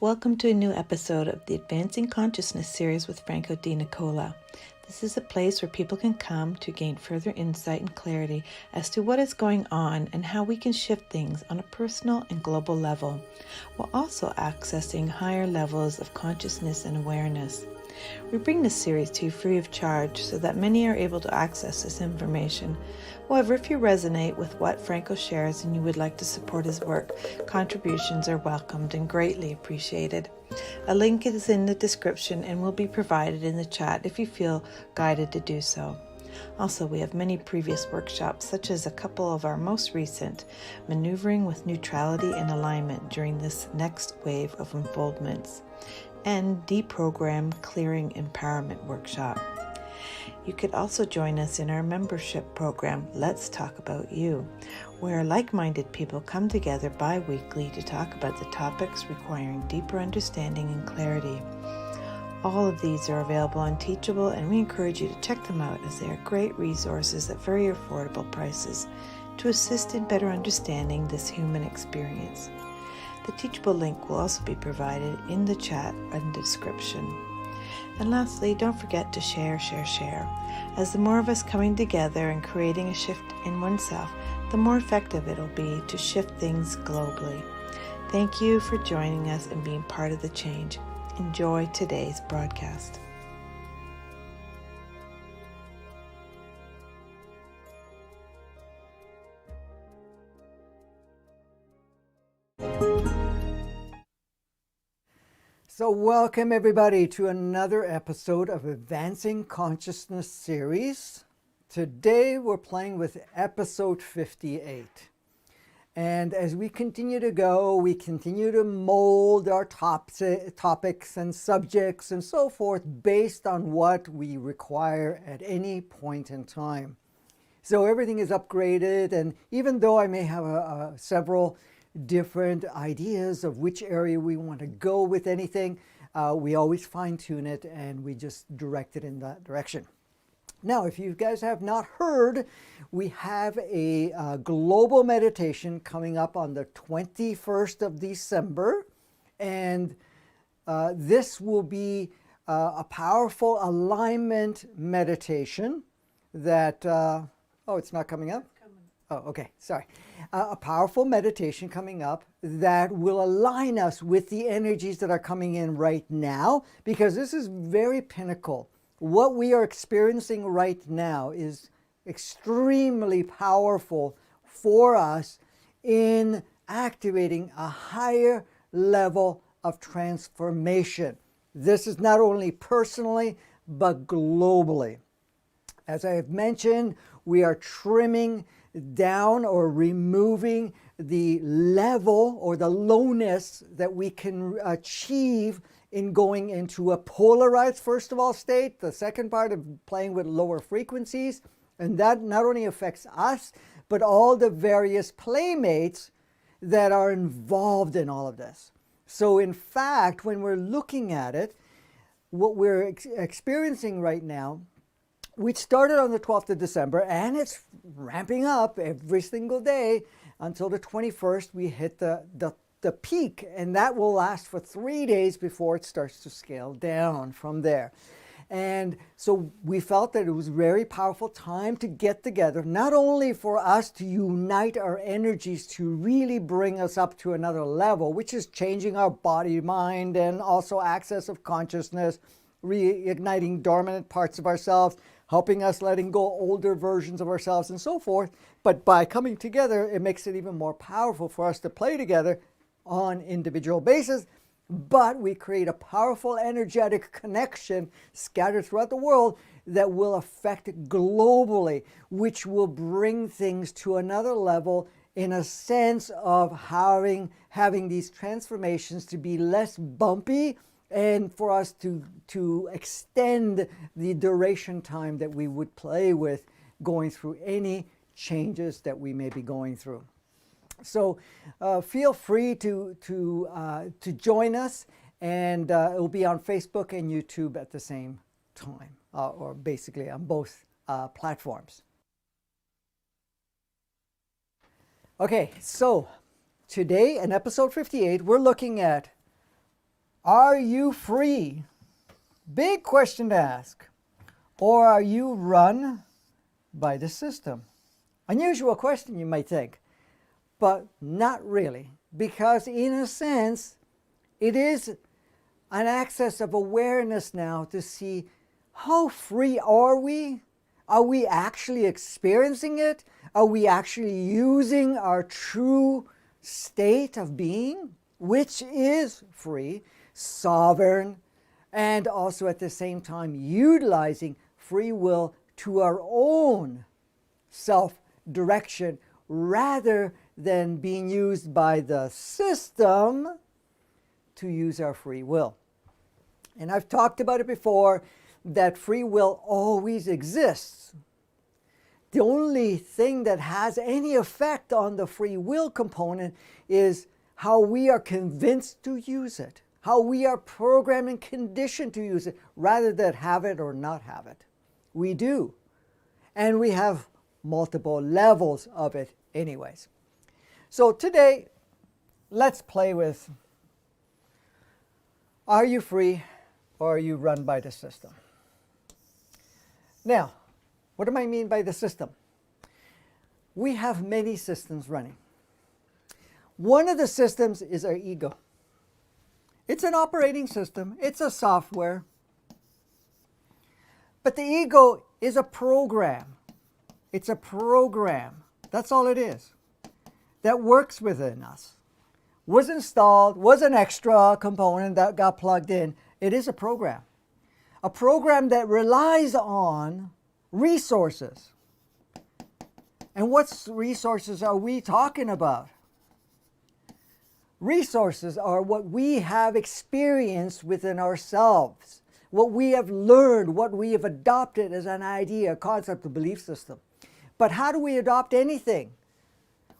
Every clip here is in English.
Welcome to a new episode of the Advancing Consciousness series with Franco Di Nicola. This is a place where people can come to gain further insight and clarity as to what is going on and how we can shift things on a personal and global level, while also accessing higher levels of consciousness and awareness. We bring this series to you free of charge so that many are able to access this information. However, if you resonate with what Franco shares and you would like to support his work, contributions are welcomed and greatly appreciated. A link is in the description and will be provided in the chat if you feel guided to do so. Also, we have many previous workshops, such as a couple of our most recent, Maneuvering with Neutrality and Alignment during this next wave of unfoldments, and Deprogram Clearing Empowerment Workshop. You could also join us in our membership program, Let's Talk About You, where like-minded people come together bi-weekly to talk about the topics requiring deeper understanding and clarity. All of these are available on Teachable, and we encourage you to check them out as they are great resources at very affordable prices to assist in better understanding this human experience. The Teachable link will also be provided in the chat and description. And lastly, don't forget to share. As the more of us coming together and creating a shift in oneself, the more effective it'll be to shift things globally. Thank you for joining us and being part of the change. Enjoy today's broadcast. So welcome everybody to another episode of Advancing Consciousness series. Today we're playing with episode 58. And as we continue to go, we continue to mold our topics and subjects and so forth based on what we require at any point in time. So everything is upgraded, and even though I may have several different ideas of which area we want to go with anything, we always fine-tune it and we just direct it in that direction. Now, if you guys have not heard, we have a global meditation coming up on the 21st of December, and this will be a powerful alignment meditation that, oh, it's not coming up? Oh, okay, sorry. A powerful meditation coming up that will align us with the energies that are coming in right now, because this is very pinnacle. What we are experiencing right now is extremely powerful for us in activating a higher level of transformation. This is not only personally, but globally. As I have mentioned, we are trimming down or removing the level or the lowness that we can achieve in going into a polarized, first of all, state. The second part of playing with lower frequencies, and that not only affects us, but all the various playmates that are involved in all of this. So in fact, when we're looking at it, what we're experiencing right now, we started on the 12th of December, and it's ramping up every single day until the 21st. We hit the peak, and that will last for 3 days before it starts to scale down from there. And so we felt that it was a very powerful time to get together, not only for us to unite our energies to really bring us up to another level, which is changing our body, mind, and also access of consciousness, reigniting dormant parts of ourselves, helping us letting go older versions of ourselves and so forth. But by coming together, it makes it even more powerful for us to play together on individual basis. But we create a powerful energetic connection scattered throughout the world that will affect globally, which will bring things to another level in a sense of having these transformations to be less bumpy, and for us to extend the duration time that we would play with going through any changes that we may be going through. So feel free to join us, and it will be on Facebook and YouTube at the same time, or basically on both platforms. Okay, so today in episode 58, we're looking at Are you free? Big question to ask. Or are you run by the system? Unusual question, you might think, but not really, because in a sense, it is an access of awareness now to see how free are we? Are we actually experiencing it? Are we actually using our true state of being, which is free, sovereign, and also at the same time utilizing free will to our own self-direction rather than being used by the system to use our free will. And I've talked about it before, that free will always exists. The only thing that has any effect on the free will component is how we are convinced to use it, how we are programmed and conditioned to use it, rather than have it or not have it. We do. And we have multiple levels of it anyways. So today, let's play with, are you free or are you run by the system? Now, what do I mean by the system? We have many systems running. One of the systems is our ego. It's an operating system. It's a software. But the ego is a program. It's a program. That's all it is. That works within us. Was installed, was an extra component that got plugged in. It is a program. A program that relies on resources. And what resources are we talking about? Resources are what we have experienced within ourselves, what we have learned, what we have adopted as an idea, a concept, a belief system. But how do we adopt anything?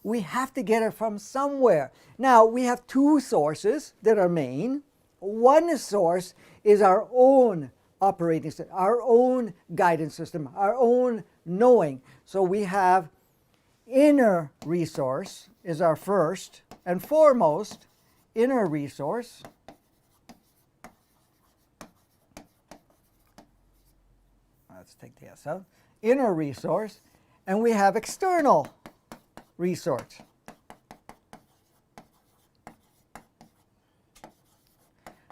We have to get it from somewhere. Now, we have two sources that are main. One source is our own operating system, our own guidance system, our own knowing. So we have inner resource is our first and foremost inner resource. Let's take the S out. Inner resource. And we have external resource.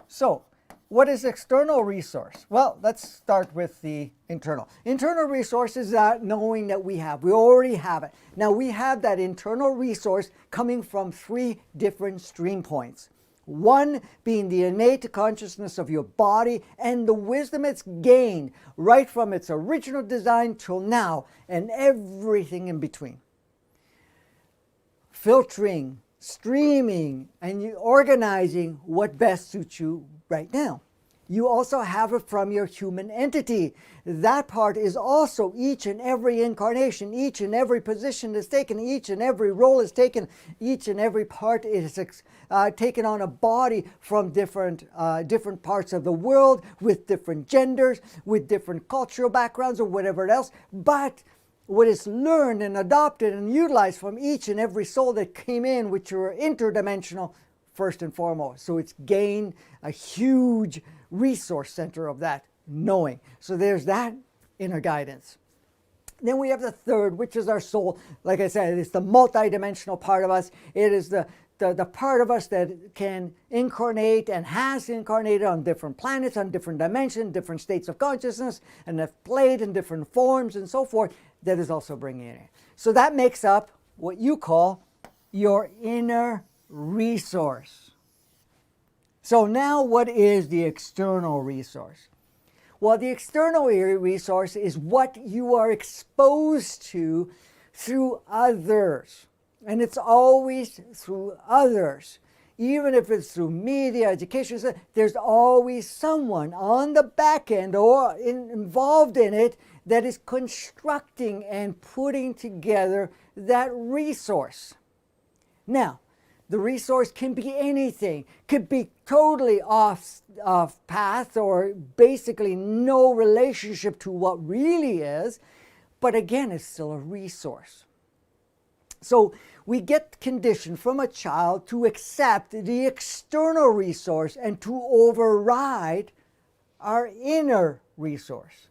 So, what is external resource? Well, let's start with the internal. Internal resource is that knowing that we have. We already have it. Now, we have that internal resource coming from three different stream points. One being the innate consciousness of your body and the wisdom it's gained right from its original design till now and everything in between. Filtering, streaming, and organizing what best suits you right now. You also have it from your human entity. That part is also each and every incarnation, each and every position is taken, each and every role is taken, each and every part is taken on a body from different parts of the world, with different genders, with different cultural backgrounds or whatever else. But what is learned and adopted and utilized from each and every soul that came in, which are interdimensional, first and foremost. So it's gained a huge resource center of that knowing. So there's that inner guidance. Then we have the third, which is our soul. Like I said, it's the multidimensional part of us. It is the part of us that can incarnate and has incarnated on different planets, on different dimensions, different states of consciousness, and have played in different forms and so forth, that is also bringing it in. So that makes up what you call your inner resource. So now what is the external resource? Well, the external resource is what you are exposed to through others. And it's always through others. Even if it's through media, education, there's always someone on the back end or involved in it that is constructing and putting together that resource. Now, the resource can be anything, could be totally off path or basically no relationship to what really is, but again, it's still a resource. So we get conditioned from a child to accept the external resource and to override our inner resource.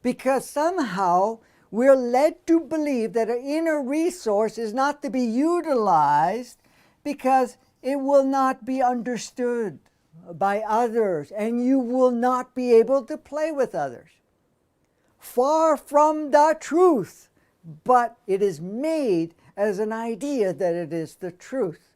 Because somehow we're led to believe that our inner resource is not to be utilized because it will not be understood by others and you will not be able to play with others. Far from the truth, but it is made as an idea that it is the truth.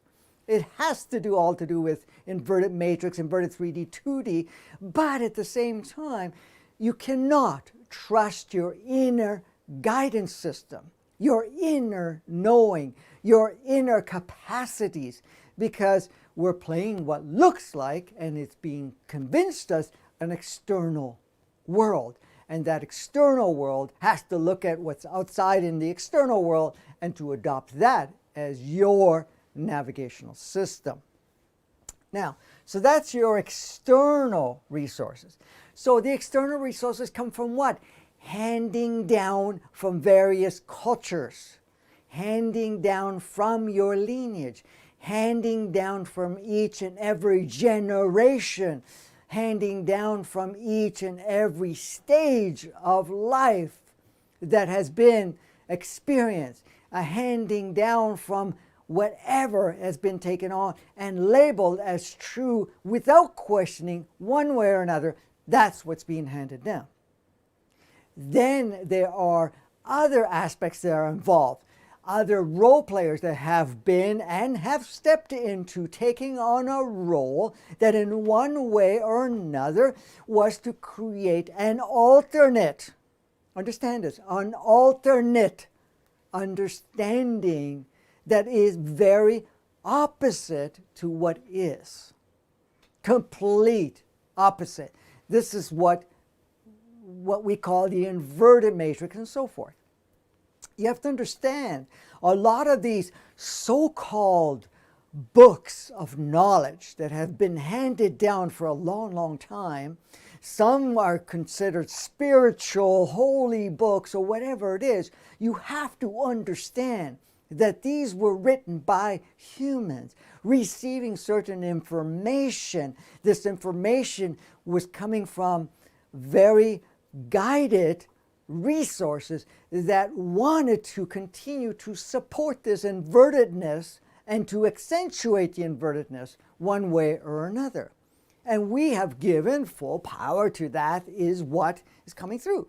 It has to do all to do with inverted matrix, inverted 3D, 2D, but at the same time, you cannot trust your inner guidance system, your inner knowing, your inner capacities, because we're playing what looks like, and it's being convinced us, an external world. And that external world has to look at what's outside in the external world and to adopt that as your navigational system. Now, so that's your external resources. So the external resources come from what? Handing down from various cultures, handing down from your lineage, handing down from each and every generation, handing down from each and every stage of life that has been experienced, a handing down from whatever has been taken on and labeled as true without questioning one way or another. That's what's being handed down. Then there are other aspects that are involved, other role players that have been and have stepped into taking on a role that in one way or another was to create an alternate, understand this, an alternate understanding that is very opposite to what is. Complete opposite. This is what we call the inverted matrix and so forth. You have to understand, a lot of these so-called books of knowledge that have been handed down for a long, long time, some are considered spiritual, holy books, or whatever it is. You have to understand that these were written by humans, receiving certain information. This information was coming from very guided resources that wanted to continue to support this invertedness and to accentuate the invertedness one way or another. And we have given full power to that, is what is coming through.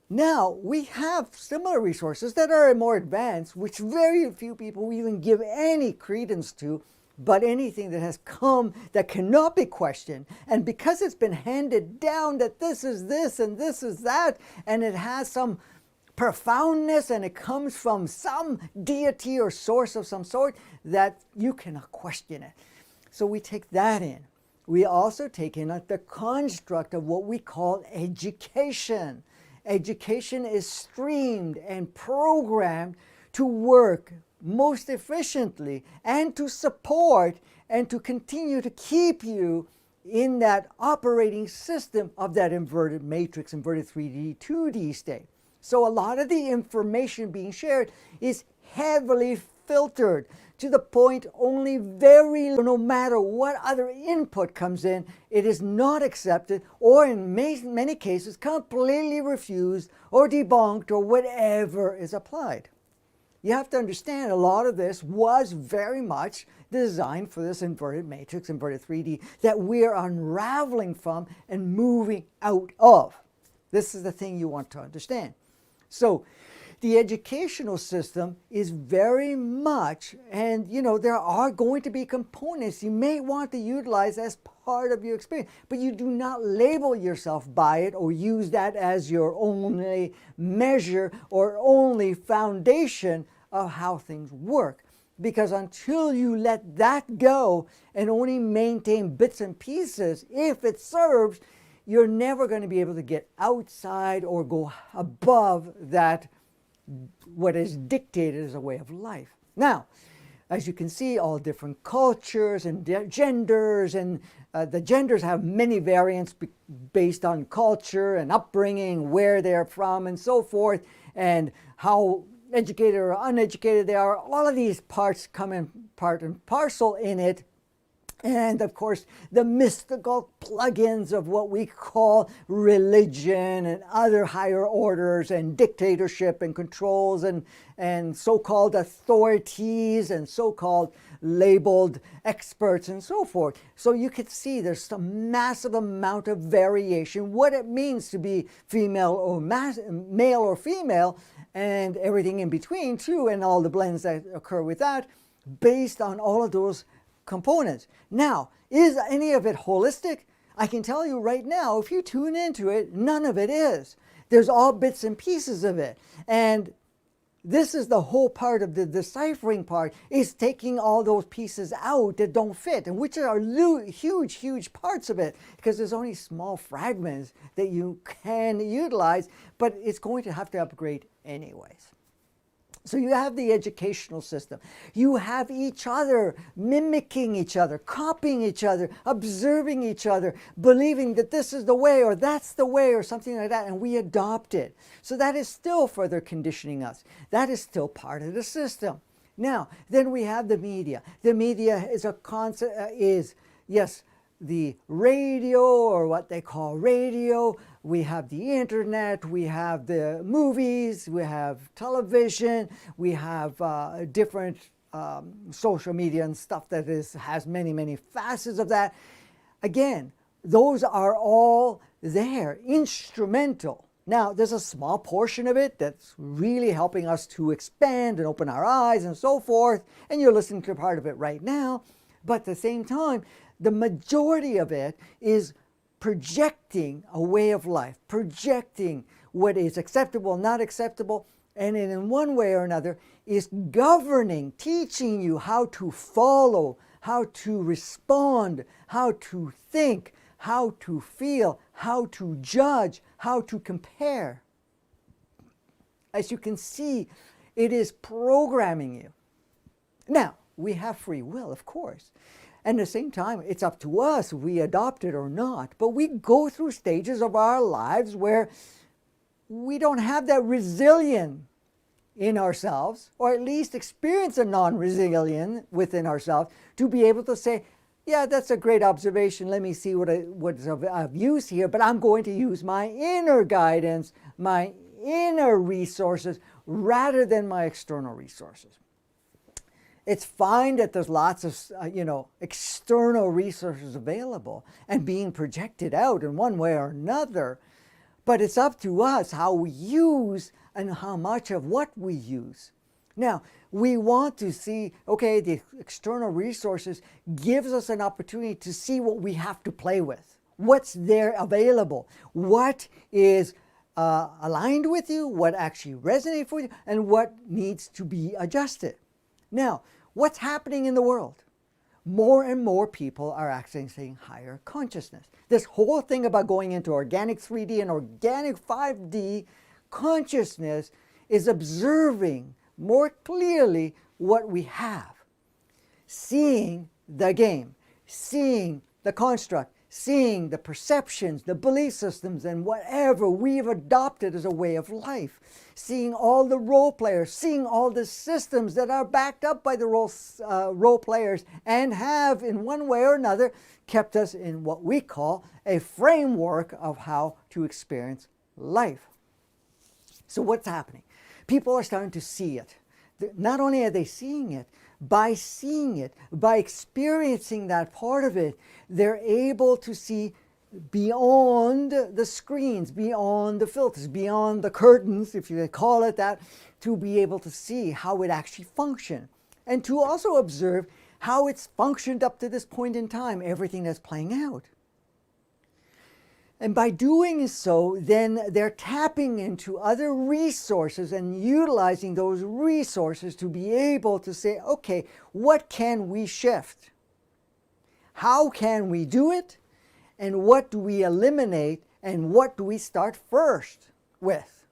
Now, we have similar resources that are more advanced, which very few people even give any credence to, but anything that has come that cannot be questioned. And because it's been handed down that this is this and this is that, and it has some profoundness and it comes from some deity or source of some sort, that you cannot question it. So we take that in. We also take in the construct of what we call education. Education is streamed and programmed to work most efficiently and to support and to continue to keep you in that operating system of that inverted matrix, inverted 3D, 2D state. So a lot of the information being shared is heavily filtered to the point only no matter what other input comes in, it is not accepted, or in many cases completely refused or debunked, or whatever is applied. You have to understand, a lot of this was very much designed for this inverted matrix, inverted 3D, that we're unraveling from and moving out of. This is the thing you want to understand. So the educational system is very much, and there are going to be components you may want to utilize as part of your experience, but you do not label yourself by it or use that as your only measure or only foundation of how things work. Because until you let that go and only maintain bits and pieces, if it serves, you're never going to be able to get outside or go above that, what is dictated as a way of life. Now, as you can see, all different cultures and genders, and the genders have many variants based on culture and upbringing, where they're from and so forth, and how educated or uneducated they are, all of these parts come in part and parcel in it. And of course, the mystical plug-ins of what we call religion and other higher orders and dictatorship and controls and so-called authorities and so-called labeled experts and so forth. So you can see there's some massive amount of variation, what it means to be female or male or female, and everything in between too, and all the blends that occur with that, based on all of those components. Now, is any of it holistic? I can tell you right now, if you tune into it, none of it is. There's all bits and pieces of it. And this is the whole part of the deciphering part, is taking all those pieces out that don't fit, and which are huge, huge parts of it, because there's only small fragments that you can utilize, but it's going to have to upgrade anyways. So you have the educational system. You have each other mimicking each other, copying each other, observing each other, believing that this is the way or that's the way or something like that, and we adopt it. So that is still further conditioning us. That is still part of the system. Now, then we have the media. The media is a concept, yes, the radio, or what they call radio. We have the internet, we have the movies, we have television, we have different social media and stuff that has many, many facets of that. Again, those are all there, instrumental. Now, there's a small portion of it that's really helping us to expand and open our eyes and so forth, and you're listening to part of it right now, but at the same time, the majority of it is projecting a way of life, projecting what is acceptable, not acceptable, and in one way or another is governing, teaching you how to follow, how to respond, how to think, how to feel, how to judge, how to compare. As you can see, it is programming you. Now, we have free will, of course. And at the same time, it's up to us if we adopt it or not. But we go through stages of our lives where we don't have that resilience in ourselves, or at least experience a non-resilience within ourselves, to be able to say, yeah, that's a great observation. Let me see what's of use here. But I'm going to use my inner guidance, my inner resources, rather than my external resources. It's fine that there's lots of, external resources available and being projected out in one way or another, but it's up to us how we use and how much of what we use. Now, we want to see, okay, the external resources gives us an opportunity to see what we have to play with, what's there available, what is aligned with you, what actually resonates with you, and what needs to be adjusted. Now, what's happening in the world? More and more people are accessing higher consciousness. This whole thing about going into organic 3D and organic 5D consciousness is observing more clearly what we have. Seeing the game, seeing the construct, seeing the perceptions, the belief systems, and whatever we've adopted as a way of life. Seeing all the role players, seeing all the systems that are backed up by the role players and have, in one way or another, kept us in what we call a framework of how to experience life. So what's happening? People are starting to see it. Not only are they seeing it, by experiencing that part of it, they're able to see beyond the screens, beyond the filters, beyond the curtains, if you call it that, to be able to see how it actually functioned. And to also observe how it's functioned up to this point in time, everything that's playing out. And by doing so, then they're tapping into other resources and utilizing those resources to be able to say, okay, what can we shift? How can we do it? And what do we eliminate? And what do we start first with?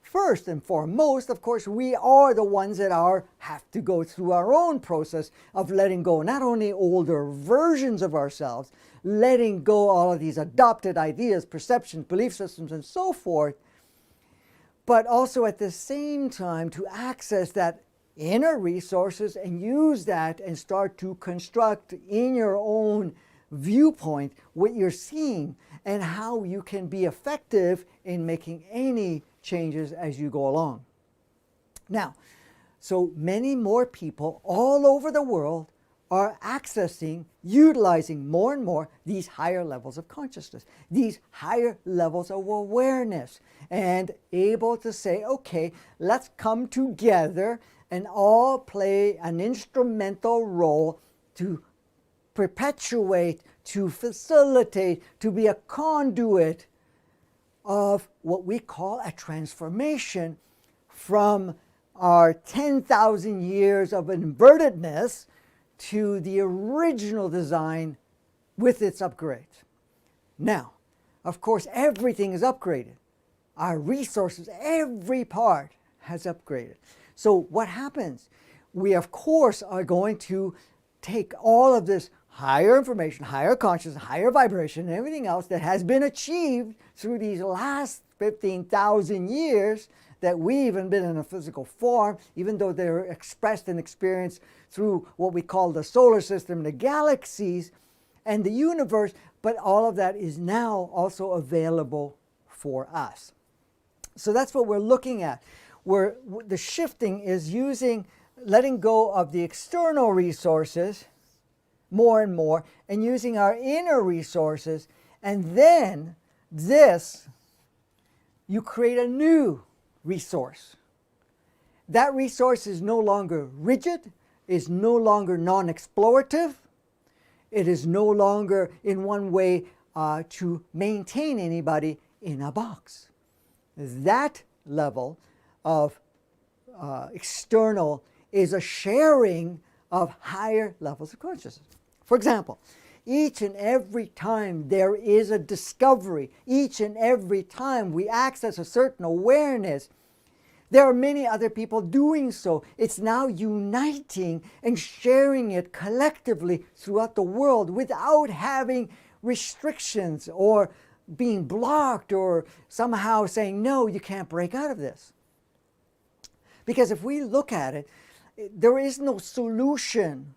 First and foremost, of course, we are the ones that have to go through our own process of letting go, not only older versions of ourselves, letting go all of these adopted ideas, perceptions, belief systems, and so forth, but also at the same time to access that inner resources and use that and start to construct in your own viewpoint what you're seeing and how you can be effective in making any changes as you go along. Now, so many more people all over the world are accessing, utilizing more and more these higher levels of consciousness, these higher levels of awareness, and able to say, okay, let's come together and all play an instrumental role to perpetuate, to facilitate, to be a conduit of what we call a transformation from our 10,000 years of invertedness to the original design with its upgrades. Now, of course, everything is upgraded. Our resources, every part has upgraded. So what happens? We, of course, are going to take all of this higher information, higher consciousness, higher vibration, and everything else that has been achieved through these last 15,000 years that we even been in a physical form, even though they're expressed and experienced through what we call the solar system, the galaxies, and the universe, but all of that is now also available for us. So that's what we're looking at. Where the shifting is letting go of the external resources more and more and using our inner resources, and then you create a new resource. That resource is no longer rigid, is no longer non-explorative, it is no longer in one way to maintain anybody in a box. That level of external is a sharing of higher levels of consciousness. For example, each and every time there is a discovery, each and every time we access a certain awareness, there are many other people doing so. It's now uniting and sharing it collectively throughout the world without having restrictions or being blocked or somehow saying, no, you can't break out of this. Because if we look at it, there is no solution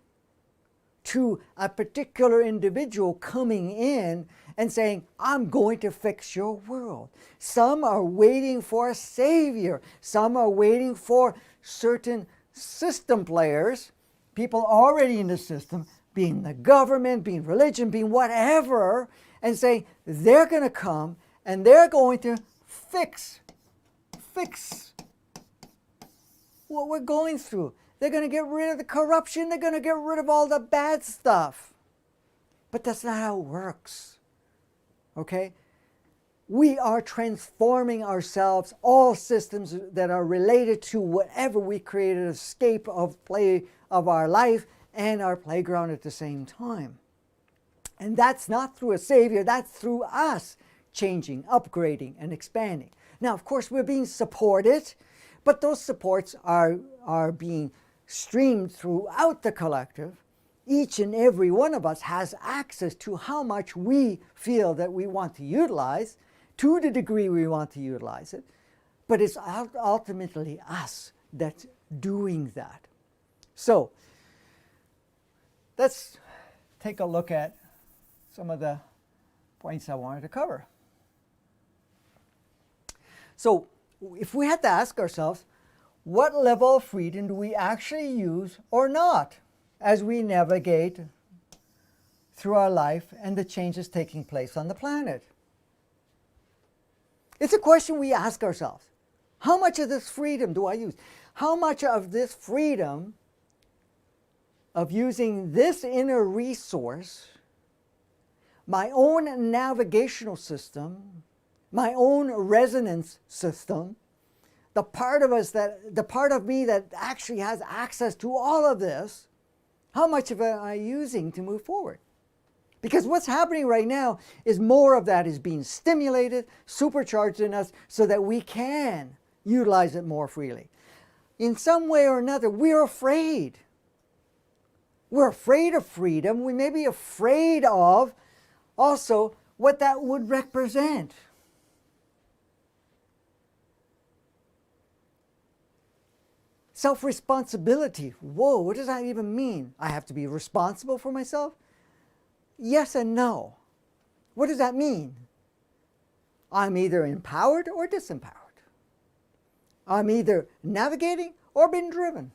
to a particular individual coming in and saying, I'm going to fix your world. Some are waiting for a savior. Some are waiting for certain system players, people already in the system, being the government, being religion, being whatever, and saying they're going to come and they're going to fix what we're going through. They're going to get rid of the corruption. They're going to get rid of all the bad stuff. But that's not how it works. Okay? We are transforming ourselves, all systems that are related to whatever we created, escape of play of our life and our playground at the same time. And that's not through a savior, that's through us changing, upgrading, and expanding. Now, of course, we're being supported, but those supports are being streamed throughout the collective. Each and every one of us has access to how much we feel that we want to utilize, to the degree we want to utilize it, but it's ultimately us that's doing that. So, let's take a look at some of the points I wanted to cover. So, if we had to ask ourselves, what level of freedom do we actually use or not as we navigate through our life and the changes taking place on the planet? It's a question we ask ourselves. How much of this freedom do I use? How much of this freedom of using this inner resource, my own navigational system, my own resonance system, the part of me that actually has access to all of this, how much of it am I using to move forward? Because what's happening right now is more of that is being stimulated, supercharged in us so that we can utilize it more freely. In some way or another, we're afraid. We're afraid of freedom. We may be afraid of also what that would represent. Self-responsibility. Whoa, what does that even mean? I have to be responsible for myself? Yes and no. What does that mean? I'm either empowered or disempowered. I'm either navigating or being driven.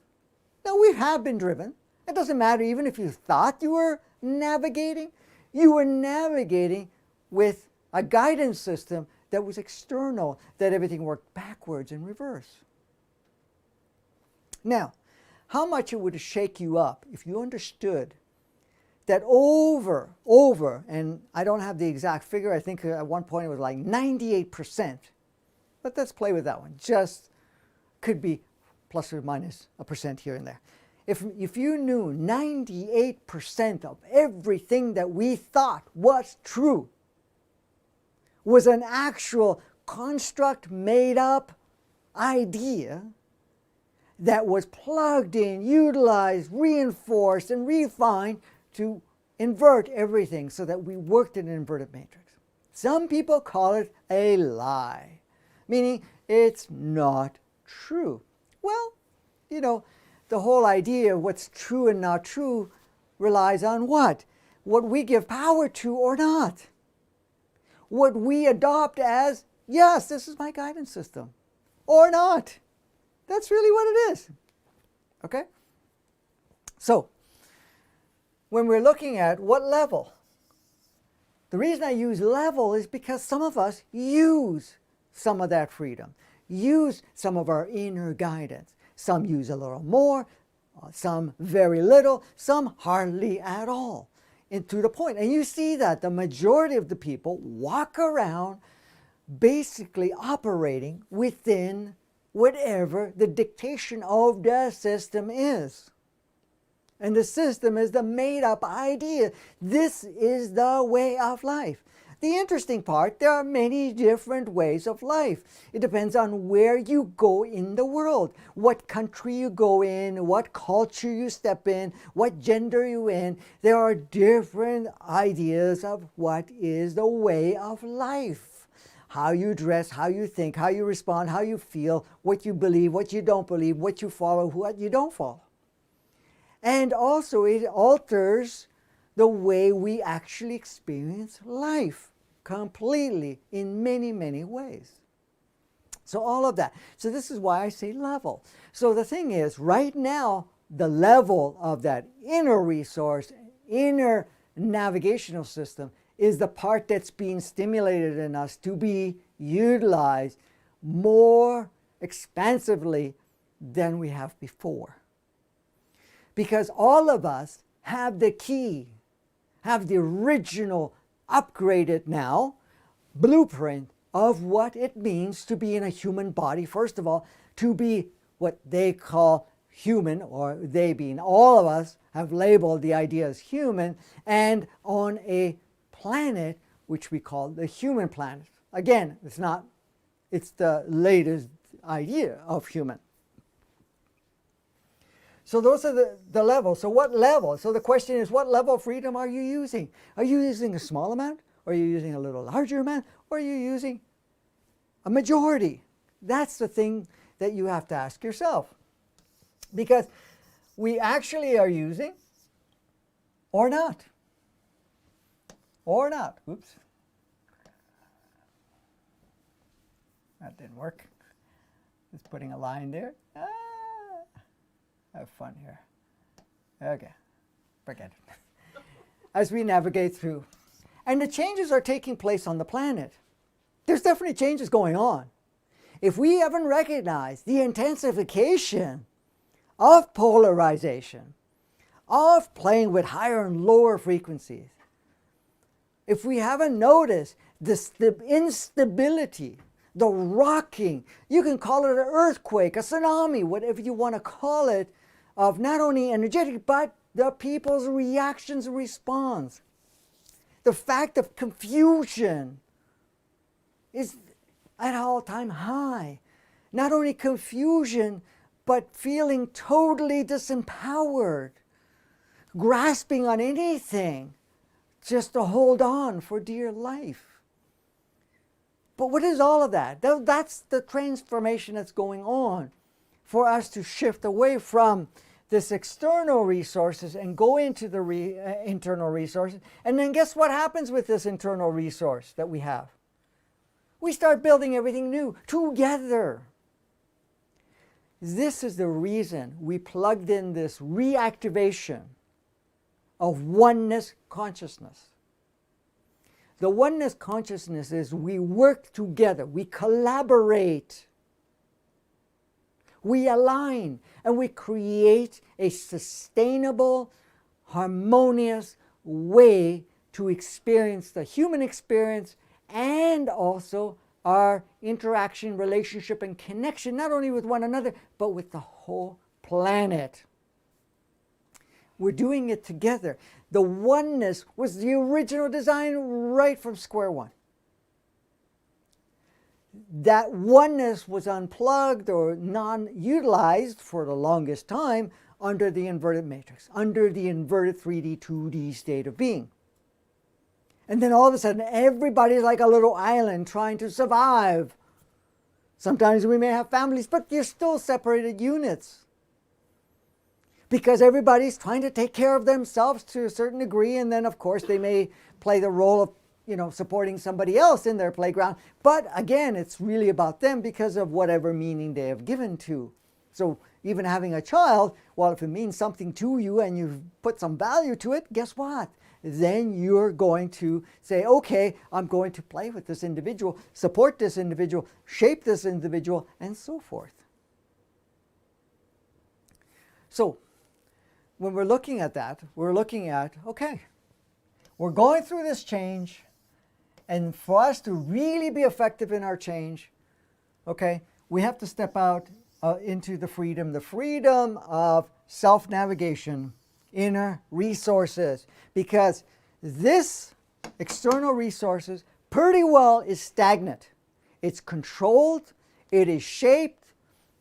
Now, we have been driven. It doesn't matter even if you thought you were navigating. You were navigating with a guidance system that was external, that everything worked backwards and reverse. Now, how much it would shake you up if you understood that over, and I don't have the exact figure, I think at one point it was like 98%, but let's play with that one. Just could be plus or minus a percent here and there. If you knew 98% of everything that we thought was true was an actual construct, made up idea that was plugged in, utilized, reinforced, and refined to invert everything so that we worked in an inverted matrix. Some people call it a lie, meaning it's not true. Well, the whole idea of what's true and not true relies on what? What we give power to or not. What we adopt as, yes, this is my guidance system, or not. That's really what it is. Okay? So, when we're looking at what level, the reason I use level is because some of us use some of that freedom, use some of our inner guidance. Some use a little more, some very little, some hardly at all, and to the point. And you see that the majority of the people walk around basically operating within whatever the dictation of the system is. And the system is the made-up idea. This is the way of life. The interesting part, there are many different ways of life. It depends on where you go in the world, what country you go in, what culture you step in, what gender you're in. There are different ideas of what is the way of life. How you dress, how you think, how you respond, how you feel, what you believe, what you don't believe, what you follow, what you don't follow. And also it alters the way we actually experience life completely in many, many ways. So all of that. So this is why I say level. So the thing is, right now, the level of that inner resource, inner navigational system, is the part that's being stimulated in us to be utilized more expansively than we have before. Because all of us have the key, have the original upgraded now blueprint of what it means to be in a human body. First of all, to be what they call human, or they being all of us have labeled the idea as human, and on a planet which we call the human planet. Again, it's the latest idea of human. So those are the levels. So what level? So the question is, what level of freedom are you using? Are you using a small amount? Or are you using a little larger amount? Or are you using a majority? That's the thing that you have to ask yourself. Because we actually are using or not. Or not. Oops. That didn't work. Just putting a line there. Have fun here. Okay, forget it. As we navigate through. And the changes are taking place on the planet. There's definitely changes going on. If we haven't recognized the intensification of polarization, of playing with higher and lower frequencies, if we haven't noticed the instability, the rocking, you can call it an earthquake, a tsunami, whatever you want to call it, of not only energetic, but the people's reactions and response. The fact of confusion is at an all-time high. Not only confusion, but feeling totally disempowered, grasping on anything just to hold on for dear life. But what is all of that? That's the transformation that's going on for us to shift away from this external resources and go into the internal resources. And then guess what happens with this internal resource that we have? We start building everything new together. This is the reason we plugged in this reactivation of oneness consciousness. The oneness consciousness is we work together, we collaborate, we align, and we create a sustainable, harmonious way to experience the human experience and also our interaction, relationship, and connection, not only with one another, but with the whole planet. We're doing it together. The oneness was the original design right from square one. That oneness was unplugged or non-utilized for the longest time under the inverted matrix, under the inverted 3D, 2D state of being. And then all of a sudden, everybody's like a little island trying to survive. Sometimes we may have families, but you're still separated units. Because everybody's trying to take care of themselves to a certain degree, and then of course they may play the role of supporting somebody else in their playground. But again, it's really about them because of whatever meaning they have given to. So even having a child, well, if it means something to you and you've put some value to it, guess what? Then you're going to say, okay, I'm going to play with this individual, support this individual, shape this individual, and so forth. So when we're looking at that, we're looking at, okay, we're going through this change, and for us to really be effective in our change, okay, we have to step out into the freedom of self-navigation, inner resources, because this external resources pretty well is stagnant. It's controlled, it is shaped,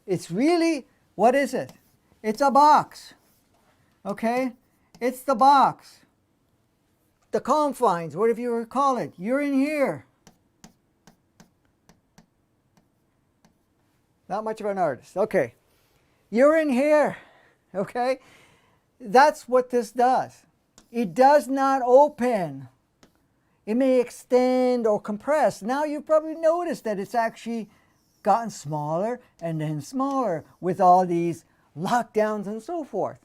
it's really, what is it? It's a box, okay? It's the box. The confines, whatever you call it, you're in here. Not much of an artist. Okay. You're in here. Okay. That's what this does. It does not open. It may extend or compress. Now you've probably noticed that it's actually gotten smaller and then smaller with all these lockdowns and so forth.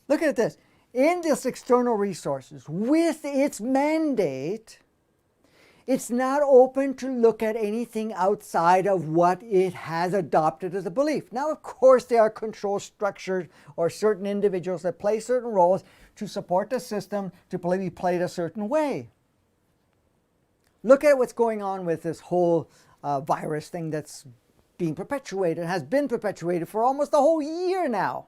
Look at this. In this external resources, with its mandate, it's not open to look at anything outside of what it has adopted as a belief. Now, of course, there are control structures or certain individuals that play certain roles to support the system to be played a certain way. Look at what's going on with this whole virus thing that's being perpetuated, has been perpetuated for almost a whole year now.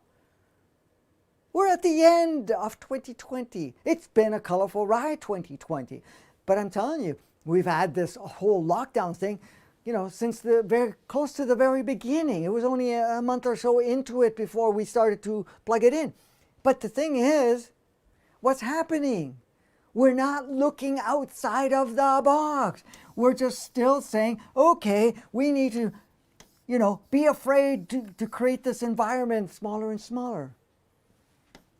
We're at the end of 2020. It's been a colorful ride, 2020. But I'm telling you, we've had this whole lockdown thing, since very close to the very beginning. It was only a month or so into it before we started to plug it in. But the thing is, what's happening? We're not looking outside of the box. We're just still saying, okay, we need to, be afraid to create this environment smaller and smaller.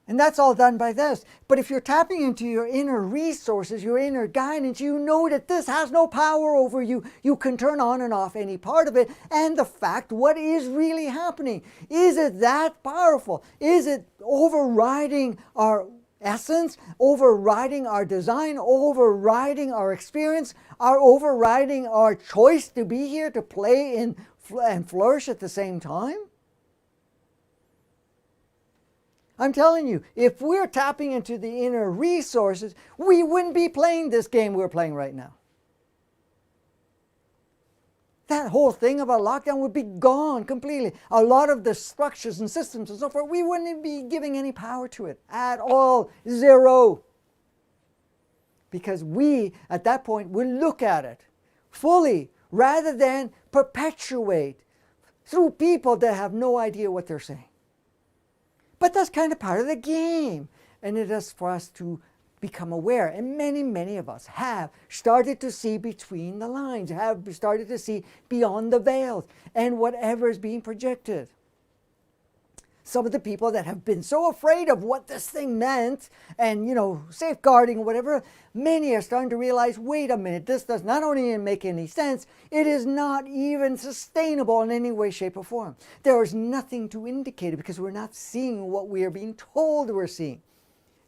And that's all done by this. But if you're tapping into your inner resources, your inner guidance, you know that this has no power over you. You can turn on and off any part of it. And the fact, what is really happening? Is it that powerful? Is it overriding our essence, overriding our design, overriding our experience, overriding our choice to be here, to play and flourish at the same time? I'm telling you, if we're tapping into the inner resources, we wouldn't be playing this game we're playing right now. That whole thing about lockdown would be gone completely. A lot of the structures and systems and so forth, we wouldn't be giving any power to it at all. Zero. Because we, at that point, will look at it fully rather than perpetuate through people that have no idea what they're saying. But that's kind of part of the game. And it is for us to become aware, and many of us have started to see between the lines, have started to see beyond the veils and whatever is being projected. Some of the people that have been so afraid of what this thing meant and, safeguarding or whatever, many are starting to realize, wait a minute, this does not only make any sense, it is not even sustainable in any way, shape, or form. There is nothing to indicate it because we're not seeing what we are being told we're seeing.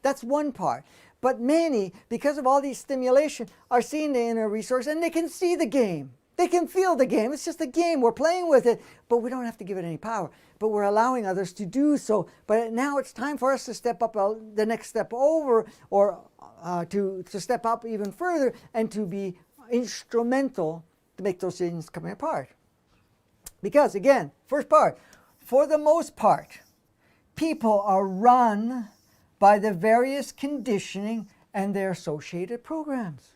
That's one part. But many, because of all these stimulation, are seeing the inner resource and they can see the game. They can feel the game. It's just a game. We're playing with it, but we don't have to give it any power. But we're allowing others to do so. But now it's time for us to step up the next step over, or to step up even further and to be instrumental to make those things come apart. Because again, first part, for the most part, people are run by the various conditioning and their associated programs.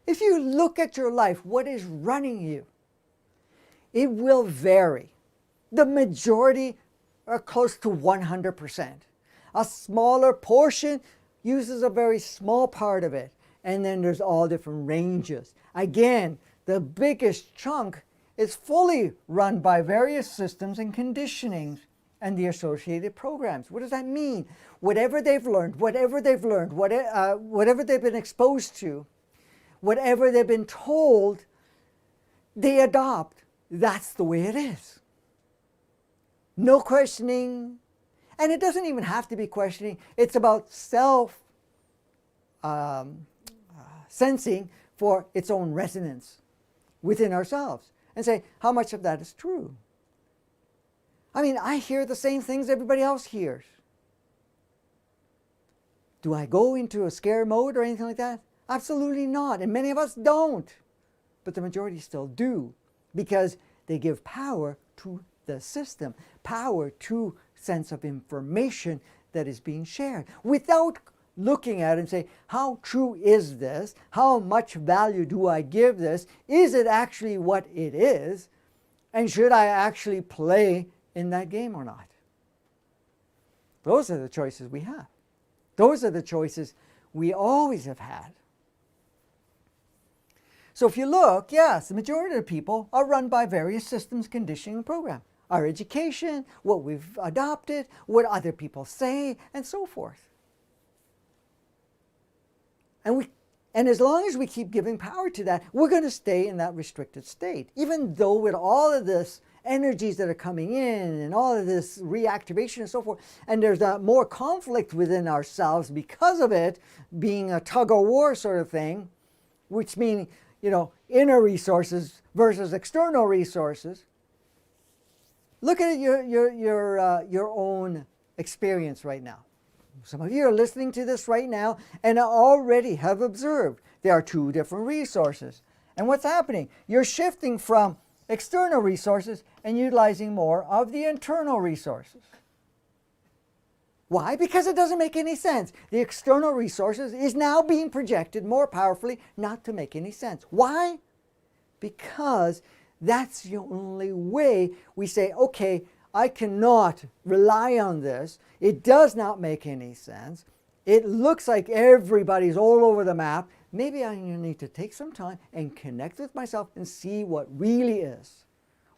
If you look at your life, what is running you? It will vary. The majority are close to 100%. A smaller portion uses a very small part of it. And then there's all different ranges. Again, the biggest chunk is fully run by various systems and conditionings and the associated programs. What does that mean? Whatever they've learned, whatever they've been exposed to, whatever they've been told, they adopt. That's the way it is. No questioning. And it doesn't even have to be questioning. It's about self-sensing for its own resonance within ourselves. And say, how much of that is true? I mean, I hear the same things everybody else hears. Do I go into a scare mode or anything like that? Absolutely not. And many of us don't. But the majority still do. Because they give power to the system. Power to sense of information that is being shared. Without looking at it and say, how true is this? How much value do I give this? Is it actually what it is? And should I actually play in that game or not? Those are the choices we have. Those are the choices we always have had. So if you look, yes, the majority of people are run by various systems, conditioning, and program. Our education, what we've adopted, what other people say, and so forth. And as long as we keep giving power to that, we're going to stay in that restricted state. Even though with all of this energies that are coming in and all of this reactivation and so forth, and there's more conflict within ourselves because of it being a tug of war sort of thing, which means, inner resources versus external resources. Look at your own experience right now. Some of you are listening to this right now and already have observed there are two different resources. And what's happening? You're shifting from external resources and utilizing more of the internal resources. Why? Because it doesn't make any sense. The external resources is now being projected more powerfully, not to make any sense. Why? Because that's the only way we say, okay, I cannot rely on this. It does not make any sense. It looks like everybody's all over the map. Maybe I need to take some time and connect with myself and see what really is.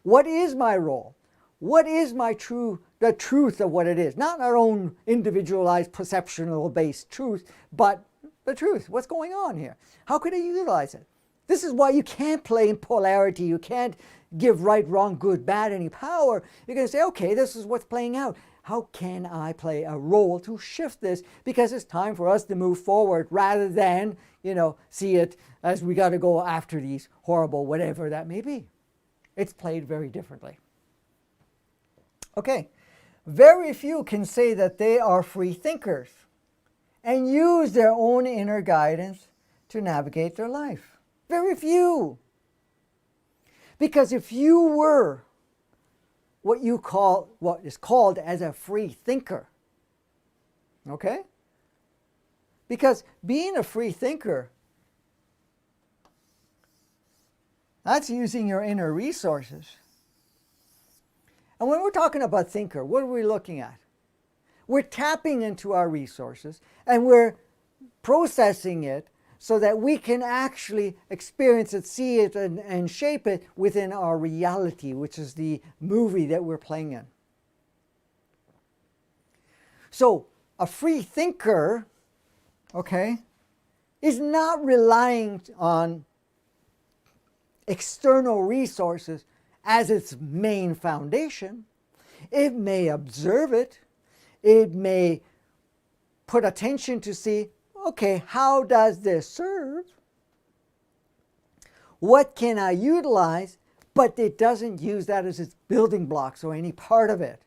What is my role? What is the truth of what it is? Not our own individualized perceptual-based truth, but the truth. What's going on here? How could I utilize it? This is why you can't play in polarity. You can't give right, wrong, good, bad any power. You're going to say, okay, this is what's playing out. How can I play a role to shift this? Because it's time for us to move forward rather than, see it as we got to go after these horrible whatever that may be. It's played very differently. Okay, very few can say that they are free thinkers and use their own inner guidance to navigate their life. Very few. Because if you were what is called as a free thinker, okay? Because being a free thinker, that's using your inner resources. And when we're talking about thinker, what are we looking at? We're tapping into our resources and we're processing it so that we can actually experience it, see it, and shape it within our reality, which is the movie that we're playing in. So a free thinker, okay, is not relying on external resources as its main foundation. It may observe it. It may put attention to see, okay, how does this serve? What can I utilize? But it doesn't use that as its building blocks or any part of it.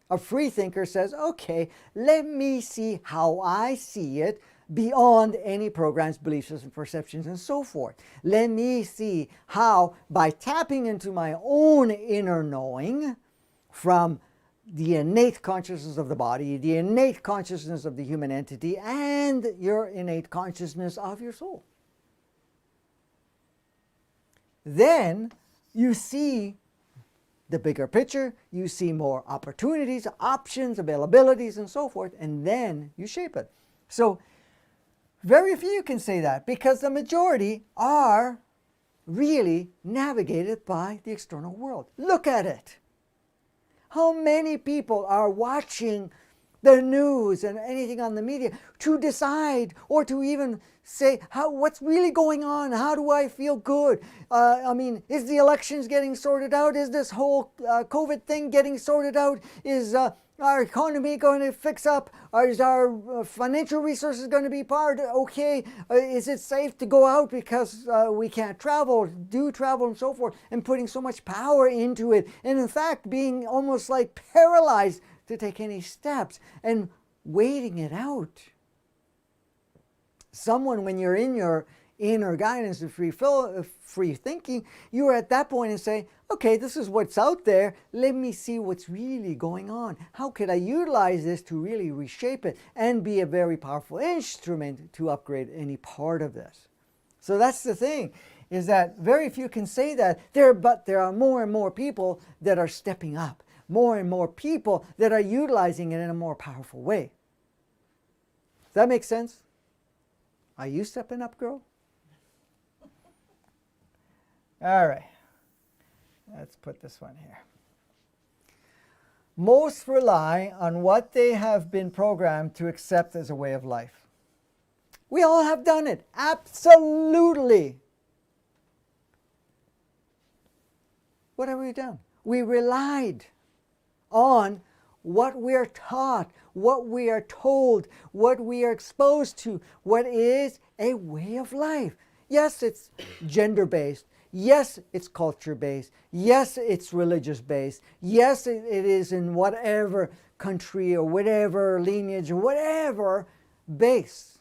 A free thinker says, okay, let me see how I see it beyond any programs, beliefs, systems, perceptions, and so forth. Let me see how, by tapping into my own inner knowing from the innate consciousness of the body, the innate consciousness of the human entity, and your innate consciousness of your soul. Then you see the bigger picture, you see more opportunities, options, availabilities, and so forth, and then you shape it. So very few can say that, because the majority are really navigated by the external world. Look at it. How many people are watching the news and anything on the media to decide or to even say what's really going on? How do I feel good? Is the elections getting sorted out? Is this whole COVID thing getting sorted out? Is our economy going to fix up? Or is our financial resources going to be part? Okay, is it safe to go out because we can't travel, do travel and so forth, and putting so much power into it, and in fact being almost like paralyzed to take any steps and waiting it out. Someone, when you're in your inner guidance of free thinking, you're at that point and say, okay, this is what's out there. Let me see what's really going on. How could I utilize this to really reshape it and be a very powerful instrument to upgrade any part of this? So that's the thing, is that very few can say that, but there are more and more people that are stepping up. More and more people that are utilizing it in a more powerful way. Does that make sense? Are you stepping up, girl? All right. Let's put this one here. Most rely on what they have been programmed to accept as a way of life. We all have done it. Absolutely. What have we done? We relied on what we are taught, what we are told, what we are exposed to, what is a way of life. Yes, it's gender-based. Yes, it's culture-based. Yes, it's religious-based. Yes, it is in whatever country or whatever lineage or whatever base.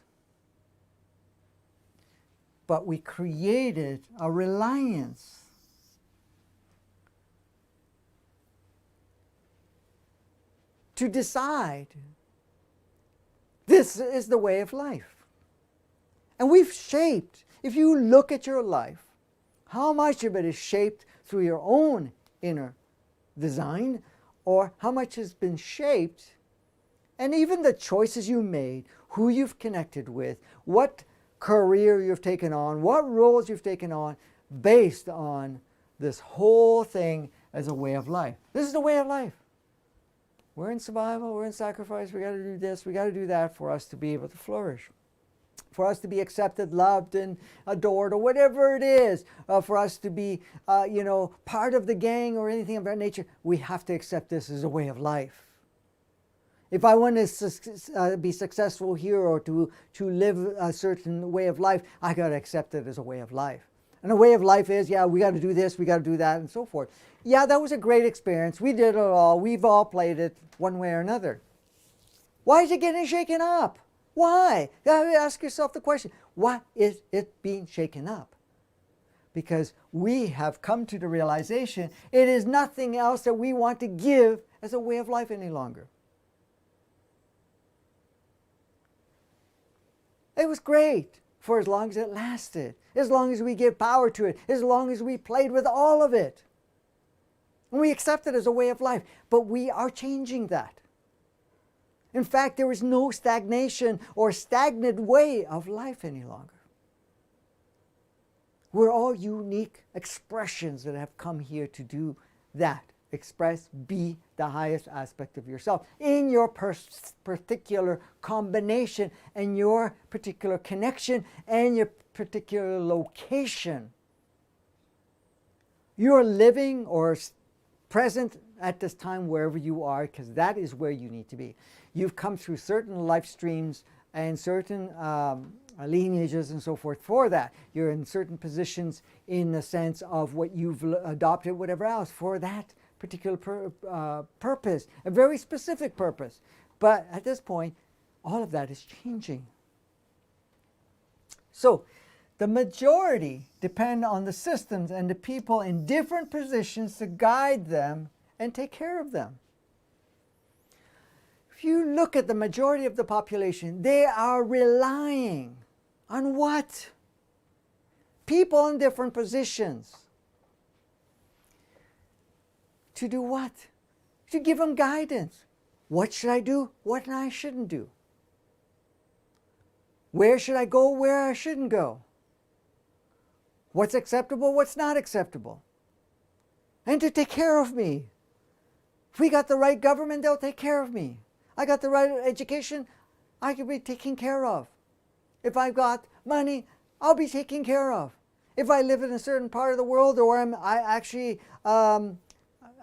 But we created a reliance to decide this is the way of life. And we've shaped, if you look at your life, how much of it is shaped through your own inner design, or how much has been shaped, and even the choices you made, who you've connected with, what career you've taken on, what roles you've taken on, based on this whole thing as a way of life. This is the way of life. We're in survival, we're in sacrifice, we got to do this, we got to do that for us to be able to flourish. For us to be accepted, loved, and adored, or whatever it is, for us to be, part of the gang or anything of that nature, we have to accept this as a way of life. If I want to be successful here or to live a certain way of life, I got to accept it as a way of life. And a way of life is, we got to do this, we got to do that, and so forth. Yeah, that was a great experience. We did it all. We've all played it one way or another. Why is it getting shaken up? Why? Ask yourself the question, why is it being shaken up? Because we have come to the realization it is nothing else that we want to give as a way of life any longer. It was great for as long as it lasted, as long as we gave power to it, as long as we played with all of it. And we accept it as a way of life, but we are changing that. In fact, there is no stagnation or stagnant way of life any longer. We're all unique expressions that have come here to do that. Express, be the highest aspect of yourself in your particular combination and your particular connection and your particular location. You're living or present at this time wherever you are, because that is where you need to be. You've come through certain life streams and certain lineages and so forth for that. You're in certain positions in the sense of what you've adopted, whatever else, for that particular purpose, a very specific purpose. But at this point, all of that is changing. So the majority depend on the systems and the people in different positions to guide them and take care of them. If you look at the majority of the population, they are relying on what? People in different positions. To do what? To give them guidance. What should I do? What I shouldn't do? Where should I go? Where I shouldn't go? What's acceptable? What's not acceptable? And to take care of me. If we got the right government, they'll take care of me. I got the right education, I can be taken care of. If I've got money, I'll be taken care of. If I live in a certain part of the world, or I actually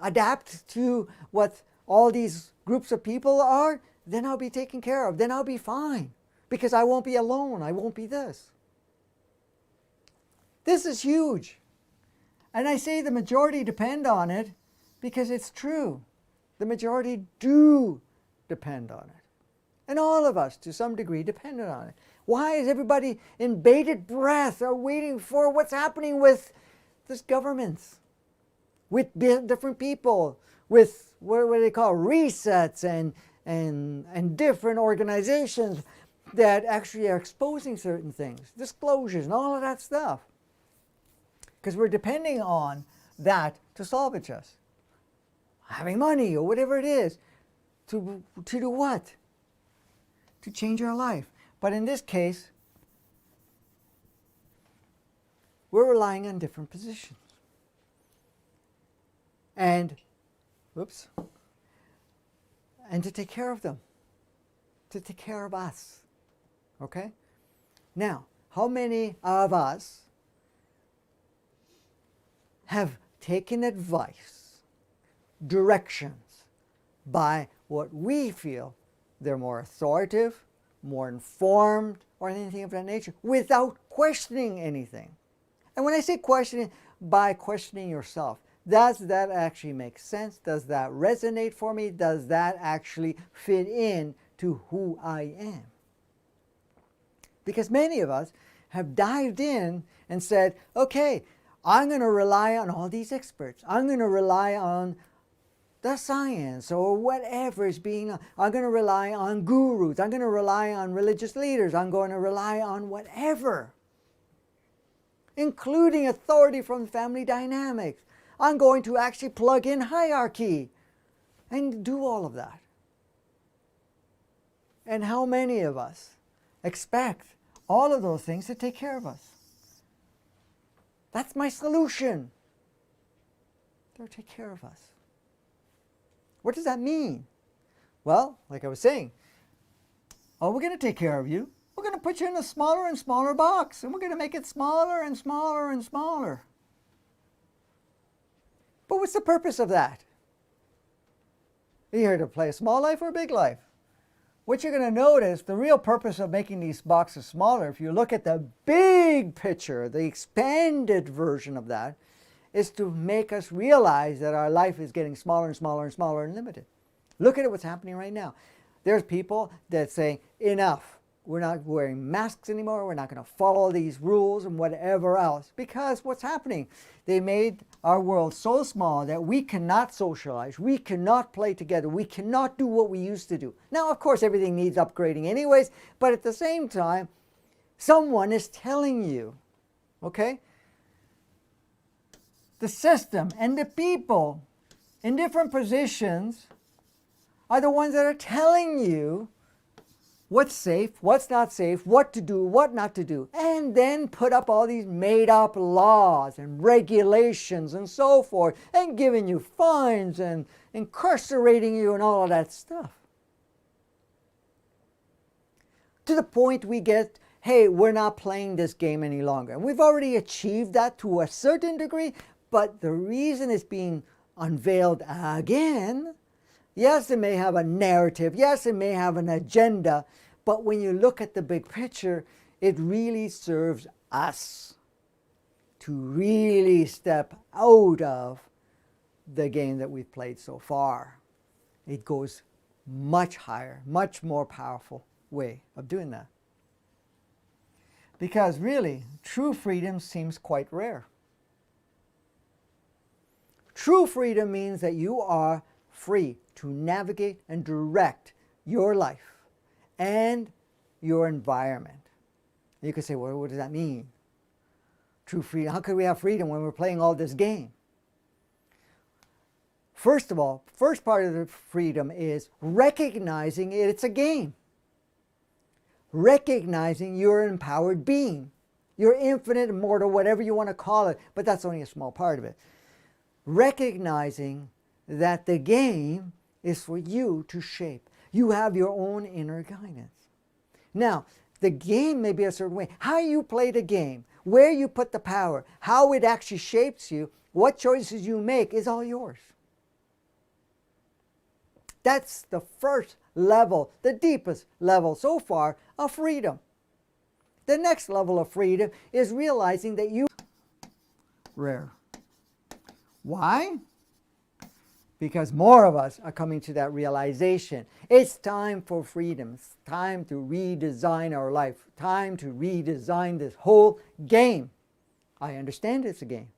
adapt to what all these groups of people are, then I'll be taken care of. Then I'll be fine. Because I won't be alone. I won't be this. This is huge. And I say the majority depend on it because it's true. The majority do depend on it. And all of us, to some degree, dependent on it. Why is everybody in bated breath or waiting for what's happening with this governments? With different people, with what do they call resets and different organizations that actually are exposing certain things, disclosures and all of that stuff. Because we're depending on that to salvage us. Having money or whatever it is, to do what? To change our life. But in this case, we're relying on different positions. And to take care of them, to take care of us. Okay? Now, how many of us have taken advice, directions by what we feel they're more authoritative, more informed, or anything of that nature, without questioning anything? And when I say questioning, by questioning yourself, does that actually make sense? Does that resonate for me? Does that actually fit in to who I am? Because many of us have dived in and said, okay, I'm going to rely on all these experts. I'm going to rely on the science or whatever is being, I'm going to rely on gurus. I'm going to rely on religious leaders. I'm going to rely on whatever, including authority from family dynamics. I'm going to actually plug in hierarchy and do all of that. And how many of us expect all of those things to take care of us? That's my solution. They'll take care of us. What does that mean? Well, like I was saying, oh, we're going to take care of you. We're going to put you in a smaller and smaller box, and we're going to make it smaller and smaller and smaller. But what's the purpose of that? Are you here to play a small life or a big life? What you're going to notice, the real purpose of making these boxes smaller, if you look at the big picture, the expanded version of that, is to make us realize that our life is getting smaller and smaller and smaller and limited. Look at what's happening right now. There's people that say, enough. We're not wearing masks anymore. We're not going to follow these rules and whatever else. Because what's happening? They made our world so small that we cannot socialize. We cannot play together. We cannot do what we used to do. Now, of course, everything needs upgrading anyways. But at the same time, someone is telling you, okay? The system and the people in different positions are the ones that are telling you what's safe, what's not safe, what to do, what not to do, and then put up all these made-up laws and regulations and so forth, and giving you fines and incarcerating you and all of that stuff. To the point we get, hey, we're not playing this game any longer. And we've already achieved that to a certain degree, but the reason it's being unveiled again, yes, it may have a narrative, yes, it may have an agenda, but when you look at the big picture, it really serves us to really step out of the game that we've played so far. It goes much higher, much more powerful way of doing that. Because really, true freedom seems quite rare. True freedom means that you are free to navigate and direct your life and your environment. You could say, well, what does that mean? True freedom. How could we have freedom when we're playing all this game? First of all, first part of the freedom is recognizing it's a game. Recognizing you're an empowered being. You're infinite, immortal, whatever you want to call it, but that's only a small part of it. Recognizing that the game is for you to shape. You have your own inner guidance. Now, the game may be a certain way. How you play the game, where you put the power, how it actually shapes you, what choices you make is all yours. That's the first level, the deepest level so far of freedom. The next level of freedom is realizing that you rare. Why? Because more of us are coming to that realization. It's time for freedom. It's time to redesign our life. Time to redesign this whole game. I understand it's a game.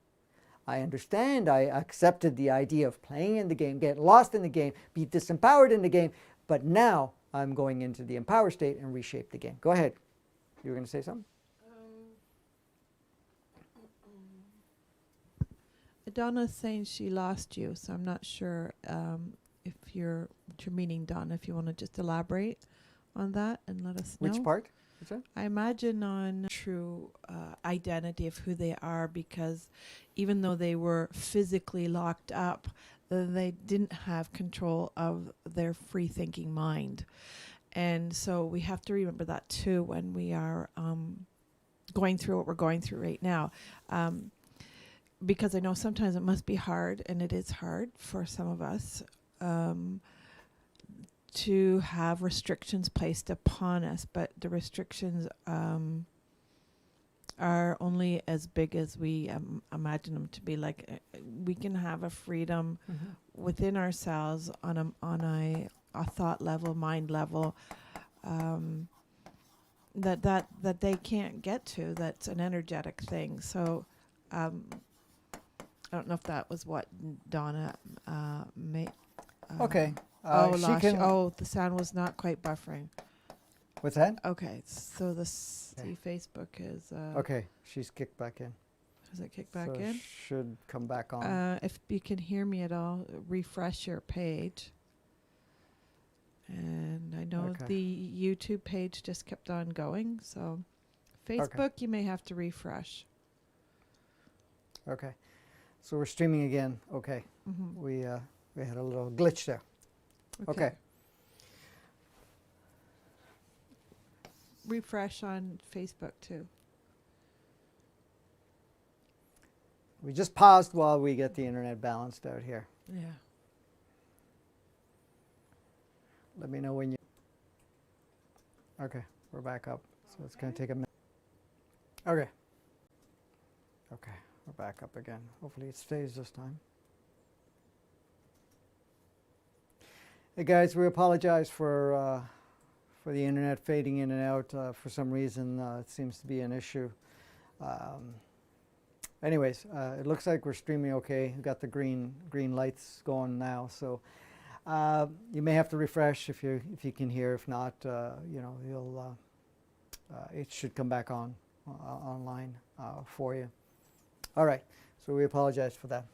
I understand, I accepted the idea of playing in the game, get lost in the game, be disempowered in the game, but now I'm going into the empowered state and reshape the game. Go ahead. You were going to say something? Donna's saying she lost you, so I'm not sure if you're what you're meaning, Donna. If you want to just elaborate on that and let us know. Which part? What's that? I imagine on true identity of who they are, because even though they were physically locked up, they didn't have control of their free thinking mind. And so we have to remember that too when we are going through what we're going through right now. Because I know sometimes it must be hard, and it is hard for some of us, to have restrictions placed upon us, but the restrictions are only as big as we imagine them to be. Like we can have a freedom within ourselves on a thought level, mind level, that they can't get to. That's an energetic thing. So I don't know if that was what Donna made. Okay. The sound was not quite buffering. What's that? Okay, so see Facebook is... okay, she's kicked back in. Has it kicked back so in? Should come back on. If you can hear me at all, refresh your page. And I know the YouTube page just kept on going, so Facebook you may have to refresh. Okay, so we're streaming again. Okay, we had a little glitch there. Okay. Refresh on Facebook too. We just paused while we get the internet balanced out here. Yeah. Let me know when you... Okay, we're back up. So it's going to take a minute. Okay. Okay, we're back up again. Hopefully it stays this time. Hey guys, we apologize for the internet fading in and out. For some reason, it seems to be an issue. Anyways, it looks like we're streaming okay. We've got the green lights going now. So you may have to refresh if you can hear. If not, you'll it should come back on online for you. All right. So we apologize for that.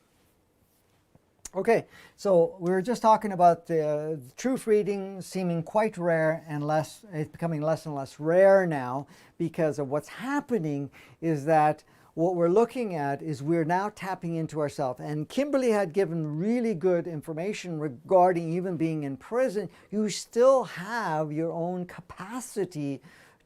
Okay, so we were just talking about the truth reading seeming quite rare and it's becoming less and less rare now, because of what's happening is that what we're looking at is we're now tapping into ourselves. And Kimberly had given really good information regarding even being in prison. You still have your own capacity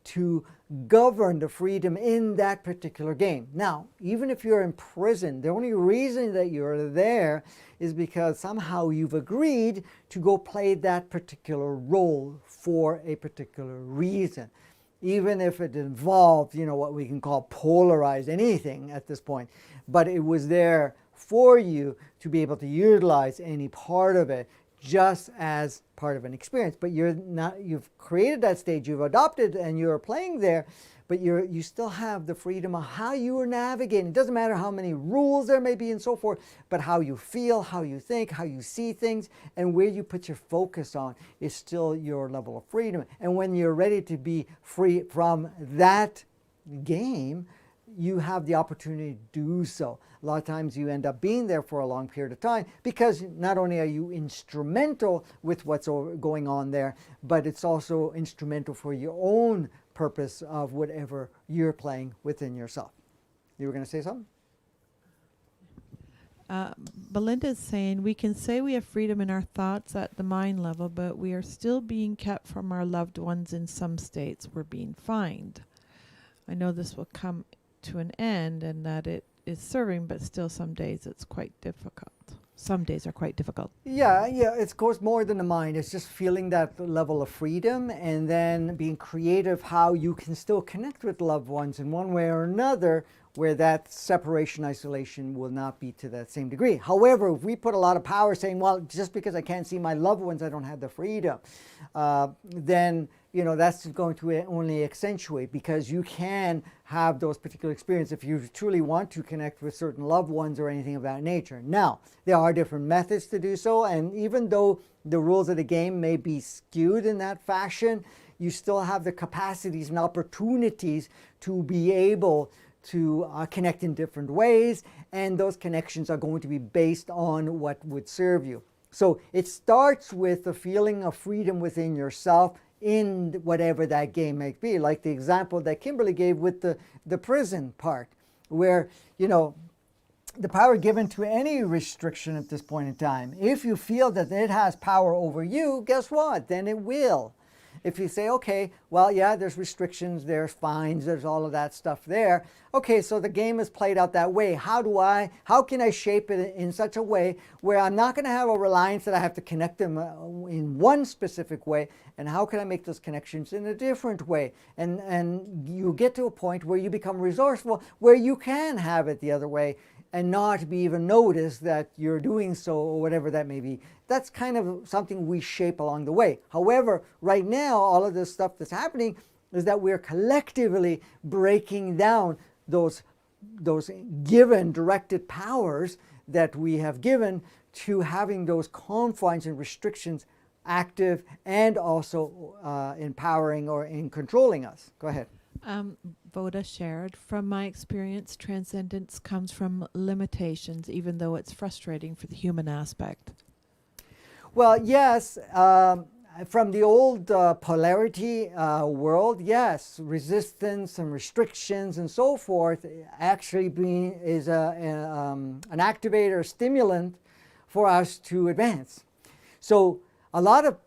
to govern the freedom in that particular game. Now, even if you're in prison, the only reason that you're there is because somehow you've agreed to go play that particular role for a particular reason. Even if it involved, what we can call polarized anything at this point. But it was there for you to be able to utilize any part of it just as part of an experience. But you've created that stage, you've adopted, and you're playing there, but you still have the freedom of how you are navigating. It doesn't matter how many rules there may be and so forth, but how you feel, how you think, how you see things, and where you put your focus on is still your level of freedom. And when you're ready to be free from that game, you have the opportunity to do so. A lot of times you end up being there for a long period of time because not only are you instrumental with what's going on there, but it's also instrumental for your own purpose of whatever you're playing within yourself. You were going to say something? Belinda is saying, we can say we have freedom in our thoughts at the mind level, but we are still being kept from our loved ones in some states. We're being fined. I know this will come to an end and that it is serving, but still some days it's quite difficult. Some days are quite difficult. Yeah, it goes more than the mind. It's just feeling that level of freedom and then being creative how you can still connect with loved ones in one way or another, where that separation, isolation will not be to that same degree. However, if we put a lot of power saying, well, just because I can't see my loved ones, I don't have the freedom, then that's going to only accentuate, because you can have those particular experiences if you truly want to connect with certain loved ones or anything of that nature. Now, there are different methods to do so, and even though the rules of the game may be skewed in that fashion, you still have the capacities and opportunities to be able to connect in different ways, and those connections are going to be based on what would serve you. So it starts with the feeling of freedom within yourself in whatever that game may be, like the example that Kimberly gave with the prison part, where the power given to any restriction at this point in time, if you feel that it has power over you, guess what? Then it will. If you say, okay, well, yeah, there's restrictions, there's fines, there's all of that stuff there. Okay, so the game is played out that way. How can I shape it in such a way where I'm not going to have a reliance that I have to connect them in one specific way, and how can I make those connections in a different way? And you get to a point where you become resourceful, where you can have it the other way and not be even noticed that you're doing so, or whatever that may be. That's kind of something we shape along the way. However, right now, all of this stuff that's happening is that we're collectively breaking down those given directed powers that we have given to having those confines and restrictions active and also empowering or in controlling us. Go ahead. Voda shared, from my experience, transcendence comes from limitations, even though it's frustrating for the human aspect. Well, yes, from the old polarity world, yes, resistance and restrictions and so forth actually is an activator, stimulant for us to advance. So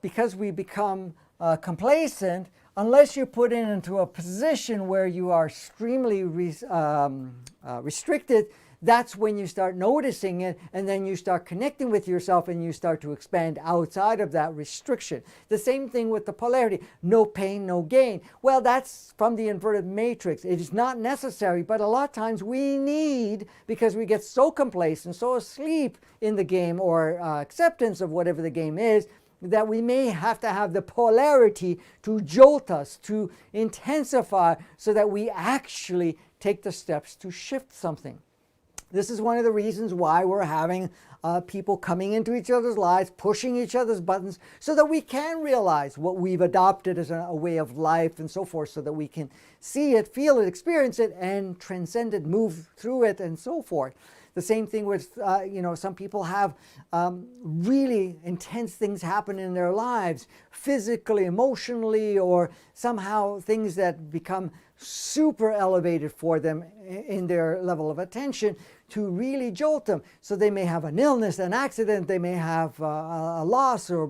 because we become complacent, unless you're put into a position where you are extremely restricted, that's when you start noticing it, and then you start connecting with yourself and you start to expand outside of that restriction. The same thing with the polarity, no pain, no gain. Well, that's from the inverted matrix. It is not necessary, but a lot of times we need, because we get so complacent, so asleep in the game or acceptance of whatever the game is, that we may have to have the polarity to jolt us, to intensify, so that we actually take the steps to shift something. This is one of the reasons why we're having people coming into each other's lives, pushing each other's buttons, so that we can realize what we've adopted as a way of life and so forth, so that we can see it, feel it, experience it, and transcend it, move through it, and so forth. The same thing with, some people have really intense things happen in their lives, physically, emotionally, or somehow things that become super elevated for them in their level of attention to really jolt them. So they may have an illness, an accident, they may have a loss or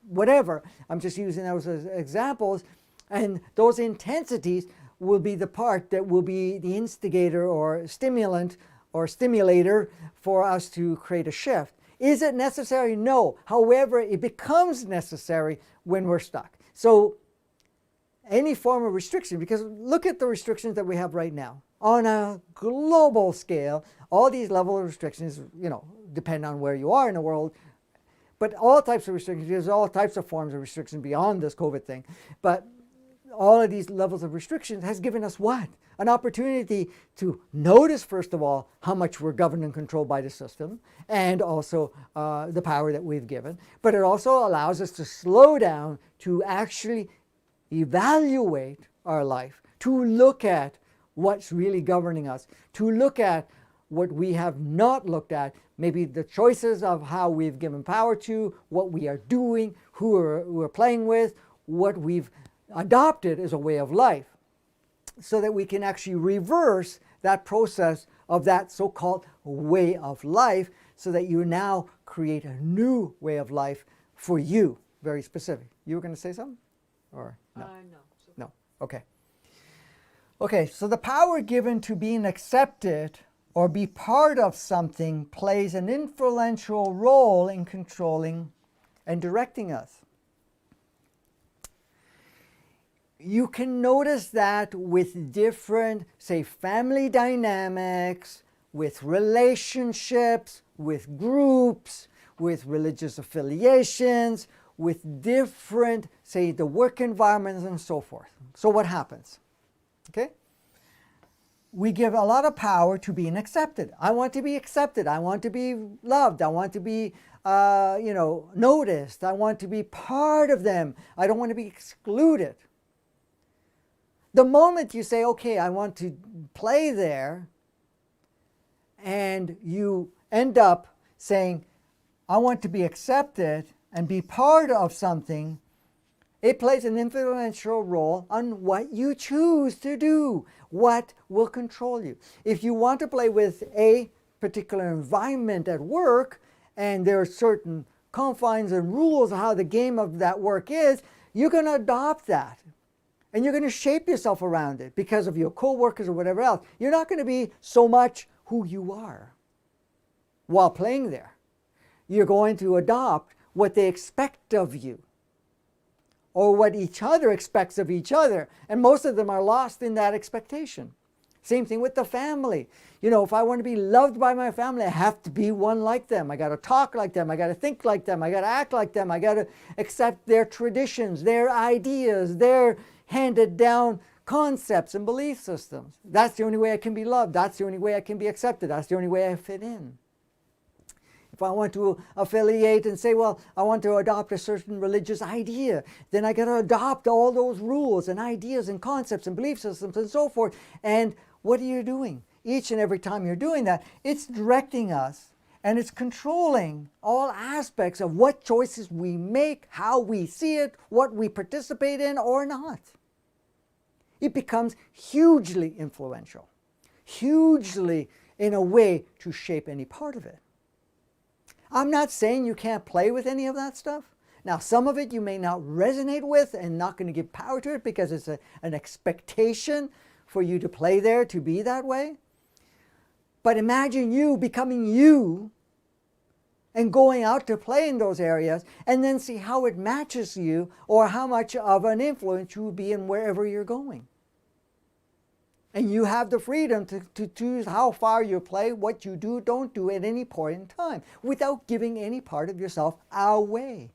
whatever. I'm just using those as examples. And those intensities will be the part that will be the instigator or stimulant or stimulator for us to create a shift. Is it necessary? No. However, it becomes necessary when we're stuck. So any form of restriction, because look at the restrictions that we have right now. On a global scale, all these level of restrictions, depend on where you are in the world, but all types of restrictions, there's all types of forms of restriction beyond this COVID thing. But all of these levels of restrictions has given us what? An opportunity to notice, first of all, how much we're governed and controlled by the system, and also the power that we've given. But it also allows us to slow down, to actually evaluate our life, to look at what's really governing us, to look at what we have not looked at, maybe the choices of how we've given power to, what we are doing, who we're playing with, what we've adopted as a way of life, so that we can actually reverse that process of that so-called way of life, so that you now create a new way of life for you, very specific. You were going to say something? Or no? No. No. Okay. Okay, so the power given to being accepted or be part of something plays an influential role in controlling and directing us. You can notice that with different, say, family dynamics, with relationships, with groups, with religious affiliations, with different, say, the work environments and so forth. So what happens? Okay? We give a lot of power to being accepted. I want to be accepted. I want to be loved. I want to be, noticed. I want to be part of them. I don't want to be excluded. The moment you say, okay, I want to play there, and you end up saying, I want to be accepted and be part of something, it plays an influential role on what you choose to do, what will control you. If you want to play with a particular environment at work, and there are certain confines and rules of how the game of that work is, you're going to adopt that. And you're going to shape yourself around it because of your co-workers or whatever else. You're not going to be so much who you are while playing there. You're going to adopt what they expect of you, or what each other expects of each other. And most of them are lost in that expectation. Same thing with the family. If I want to be loved by my family, I have to be one like them. I got to talk like them. I got to think like them. I got to act like them. I got to accept their traditions, their ideas, their handed down concepts and belief systems. That's the only way I can be loved. That's the only way I can be accepted. That's the only way I fit in. If I want to affiliate and say, well, I want to adopt a certain religious idea, then I got to adopt all those rules and ideas and concepts and belief systems and so forth. And what are you doing? Each and every time you're doing that, it's directing us, and it's controlling all aspects of what choices we make, how we see it, what we participate in or not. It becomes hugely influential, hugely in a way to shape any part of it. I'm not saying you can't play with any of that stuff. Now, some of it you may not resonate with and not going to give power to it because it's an expectation for you to play there, to be that way. But imagine you becoming you and going out to play in those areas, and then see how it matches you or how much of an influence you will be in wherever you're going. And you have the freedom to choose how far you play, what you do, don't do at any point in time, without giving any part of yourself away.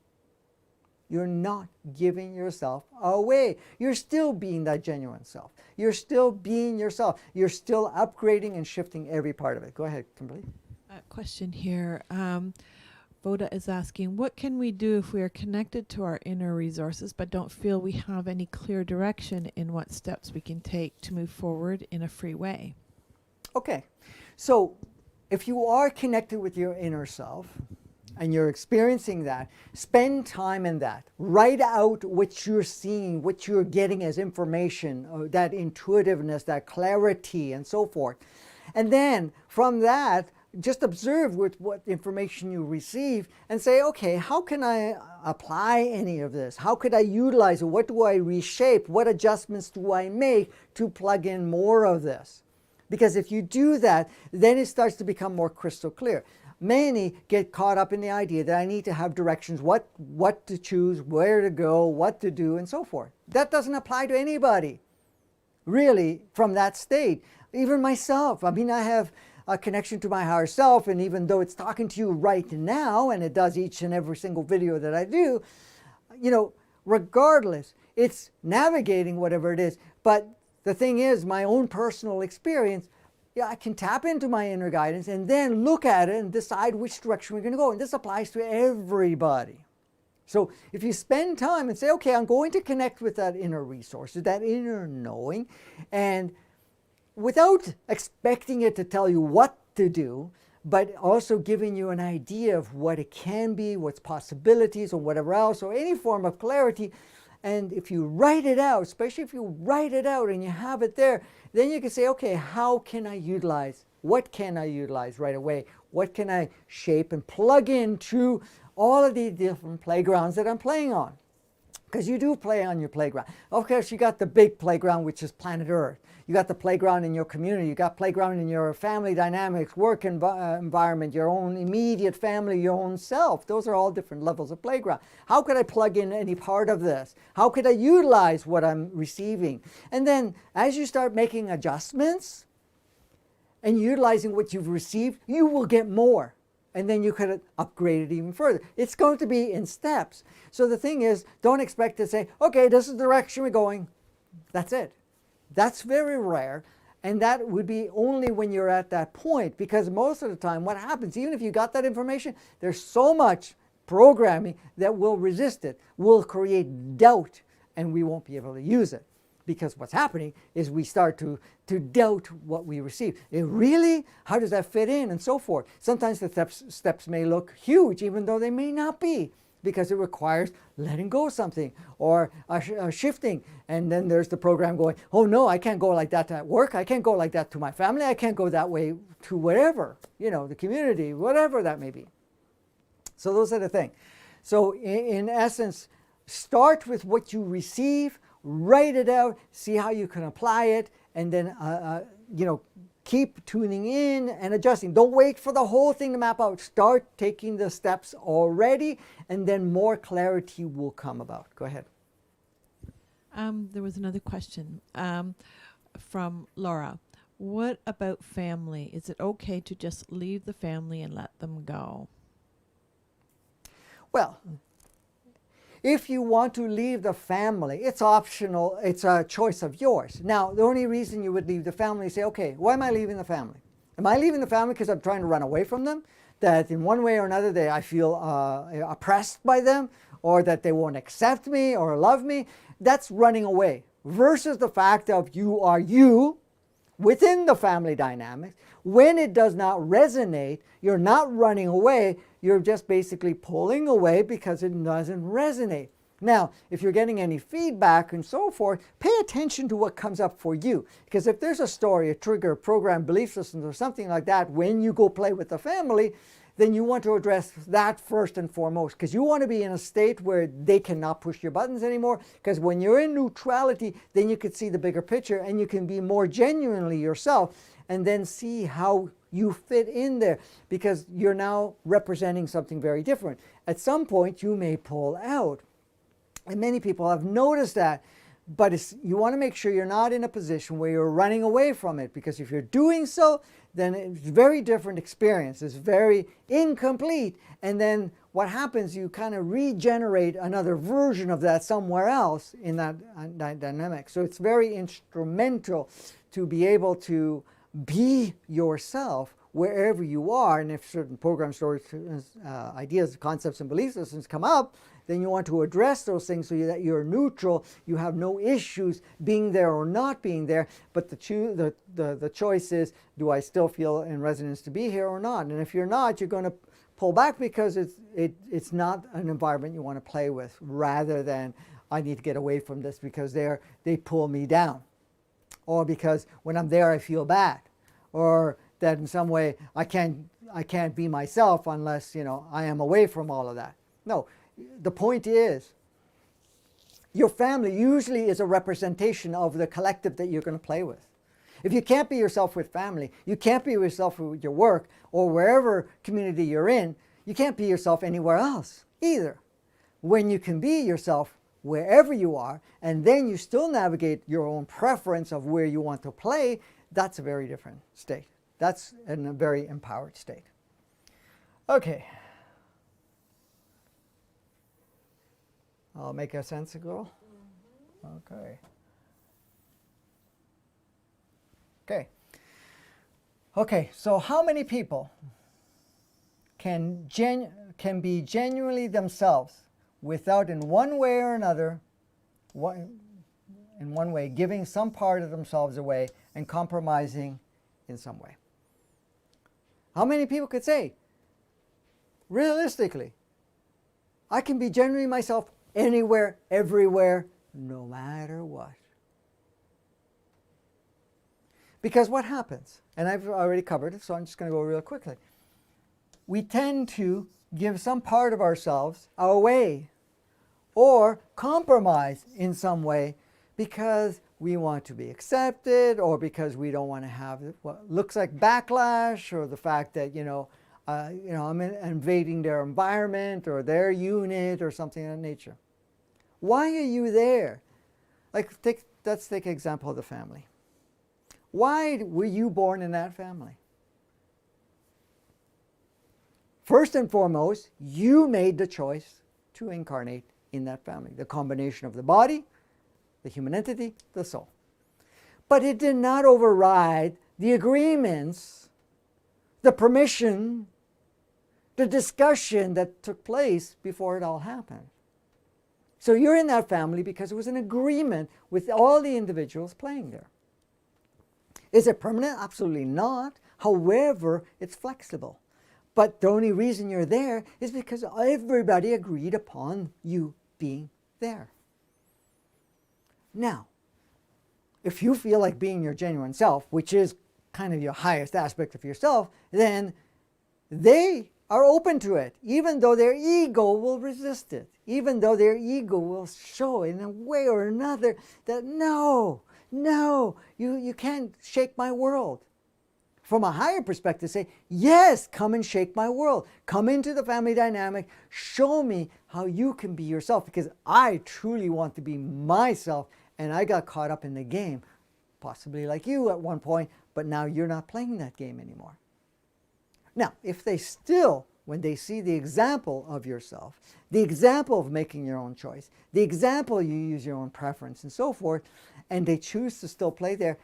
You're not giving yourself away. You're still being that genuine self. You're still being yourself. You're still upgrading and shifting every part of it. Go ahead, Kimberly. Question here. Voda is asking, what can we do if we are connected to our inner resources but don't feel we have any clear direction in what steps we can take to move forward in a free way? Okay, so if you are connected with your inner self and you're experiencing that, spend time in that. Write out what you're seeing, what you're getting as information, that intuitiveness, that clarity, and so forth. And then from that, just observe with what information you receive and say, okay, how can I apply any of this? How could I utilize it? What do I reshape? What adjustments do I make to plug in more of this? Because if you do that, then it starts to become more crystal clear. Many get caught up in the idea that I need to have directions, what to choose, where to go, what to do, and so forth. That doesn't apply to anybody, really, from that state. Even myself. I mean, I have a connection to my higher self, and even though it's talking to you right now, and it does each and every single video that I do, regardless, it's navigating whatever it is. But the thing is, my own personal experience, I can tap into my inner guidance and then look at it and decide which direction we're going to go. And this applies to everybody. So if you spend time and say, okay, I'm going to connect with that inner resource, that inner knowing, and without expecting it to tell you what to do, but also giving you an idea of what it can be, what's possibilities or whatever else, or any form of clarity. And if you write it out, especially if you write it out and you have it there, then you can say, okay, how can I utilize? What can I utilize right away? What can I shape and plug into all of these different playgrounds that I'm playing on? Because you do play on your playground. Of course, you got the big playground, which is planet Earth. You got the playground in your community. You got playground in your family dynamics, work environment, your own immediate family, your own self. Those are all different levels of playground. How could I plug in any part of this? How could I utilize what I'm receiving? And then as you start making adjustments and utilizing what you've received, you will get more. And then you could upgrade it even further. It's going to be in steps. So the thing is, don't expect to say, okay, this is the direction we're going. That's it. That's very rare. And that would be only when you're at that point. Because most of the time, what happens, even if you got that information, there's so much programming that will resist it, will create doubt, and we won't be able to use it. Because what's happening is we start to doubt what we receive. Really? How does that fit in? And so forth. Sometimes the steps may look huge, even though they may not be, because it requires letting go of something or shifting. And then there's the program going, oh no, I can't go like that at work. I can't go like that to my family. I can't go that way to whatever, the community, whatever that may be. So those are the things. So in essence, start with what you receive, write it out, see how you can apply it, and then keep tuning in and adjusting. Don't wait for the whole thing to map out. Start taking the steps already, and then more clarity will come about. Go ahead. There was another question from Laura. What about family? Is it okay to just leave the family and let them go? Well, if you want to leave the family, it's optional. It's a choice of yours. Now, the only reason you would leave the family is say, okay, why am I leaving the family? Am I leaving the family because I'm trying to run away from them? That in one way or another, I feel oppressed by them, or that they won't accept me or love me? That's running away. Versus the fact of you are you within the family dynamics. When it does not resonate, you're not running away. You're just basically pulling away because it doesn't resonate. Now, if you're getting any feedback and so forth, pay attention to what comes up for you. Because if there's a story, a trigger, a program, belief systems, or something like that, when you go play with the family, then you want to address that first and foremost. Because you want to be in a state where they cannot push your buttons anymore. Because when you're in neutrality, then you can see the bigger picture and you can be more genuinely yourself and then see how you fit in there, because you're now representing something very different. At some point, you may pull out. And many people have noticed that But you want to make sure you're not in a position where you're running away from it, because if you're doing so, then it's a very different experience. It's very incomplete. And then what happens, you kind of regenerate another version of that somewhere else in that dynamic. So it's very instrumental to be able to be yourself wherever you are. And if certain program stories, ideas, concepts, and belief systems come up, then you want to address those things so that you're neutral. You have no issues being there or not being there. But the choice is, do I still feel in resonance to be here or not? And if you're not, you're going to pull back, because it's not an environment you want to play with, rather than I need to get away from this because they pull me down, or because when I'm there I feel bad, or that in some way I can't be myself unless I am away from all of that. No. The point is, your family usually is a representation of the collective that you're going to play with. If you can't be yourself with family, you can't be yourself with your work, or wherever community you're in, you can't be yourself anywhere else either. When you can be yourself wherever you are, and then you still navigate your own preference of where you want to play, that's a very different state. That's a very empowered state. Okay. I'll make a sense, girl? Okay. Okay, so how many people can be genuinely themselves without, in one way or another, in one way, giving some part of themselves away and compromising in some way? How many people could say, realistically, I can be genuinely myself anywhere, everywhere, no matter what? Because what happens, and I've already covered it, so I'm just going to go real quickly. We tend to give some part of ourselves away, or compromise in some way, because we want to be accepted, or because we don't want to have what looks like backlash, or the fact that I'm invading their environment or their unit or something of that nature. Why are you there? Let's take an example of the family. Why were you born in that family? First and foremost, you made the choice to incarnate in that family. The combination of the body, the human entity, the soul. But it did not override the agreements, the permission, the discussion that took place before it all happened. So you're in that family because it was an agreement with all the individuals playing there. Is it permanent? Absolutely not. However, it's flexible. But the only reason you're there is because everybody agreed upon you being there. Now, if you feel like being your genuine self, which is kind of your highest aspect of yourself, then they are open to it, even though their ego will resist it, even though their ego will show in a way or another that no, you can't shake my world. From a higher perspective, say, yes, come and shake my world. Come into the family dynamic. Show me how you can be yourself, because I truly want to be myself, and I got caught up in the game, possibly like you at one point, but now you're not playing that game anymore. Now, if they still, when they see the example of yourself, the example of making your own choice, the example you use your own preference and so forth, and they choose to still play there,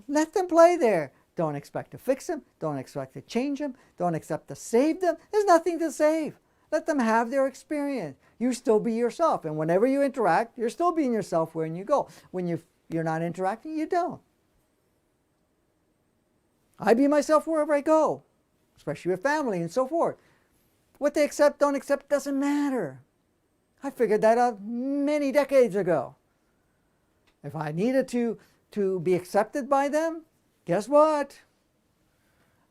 let them play there. Don't expect to fix them. Don't expect to change them. Don't expect to save them. There's nothing to save. Let them have their experience. You still be yourself. And whenever you interact, you're still being yourself when you go. When you're not interacting, you don't. I be myself wherever I go, especially with family and so forth. What they accept, don't accept, doesn't matter. I figured that out many decades ago. If I needed to be accepted by them, guess what?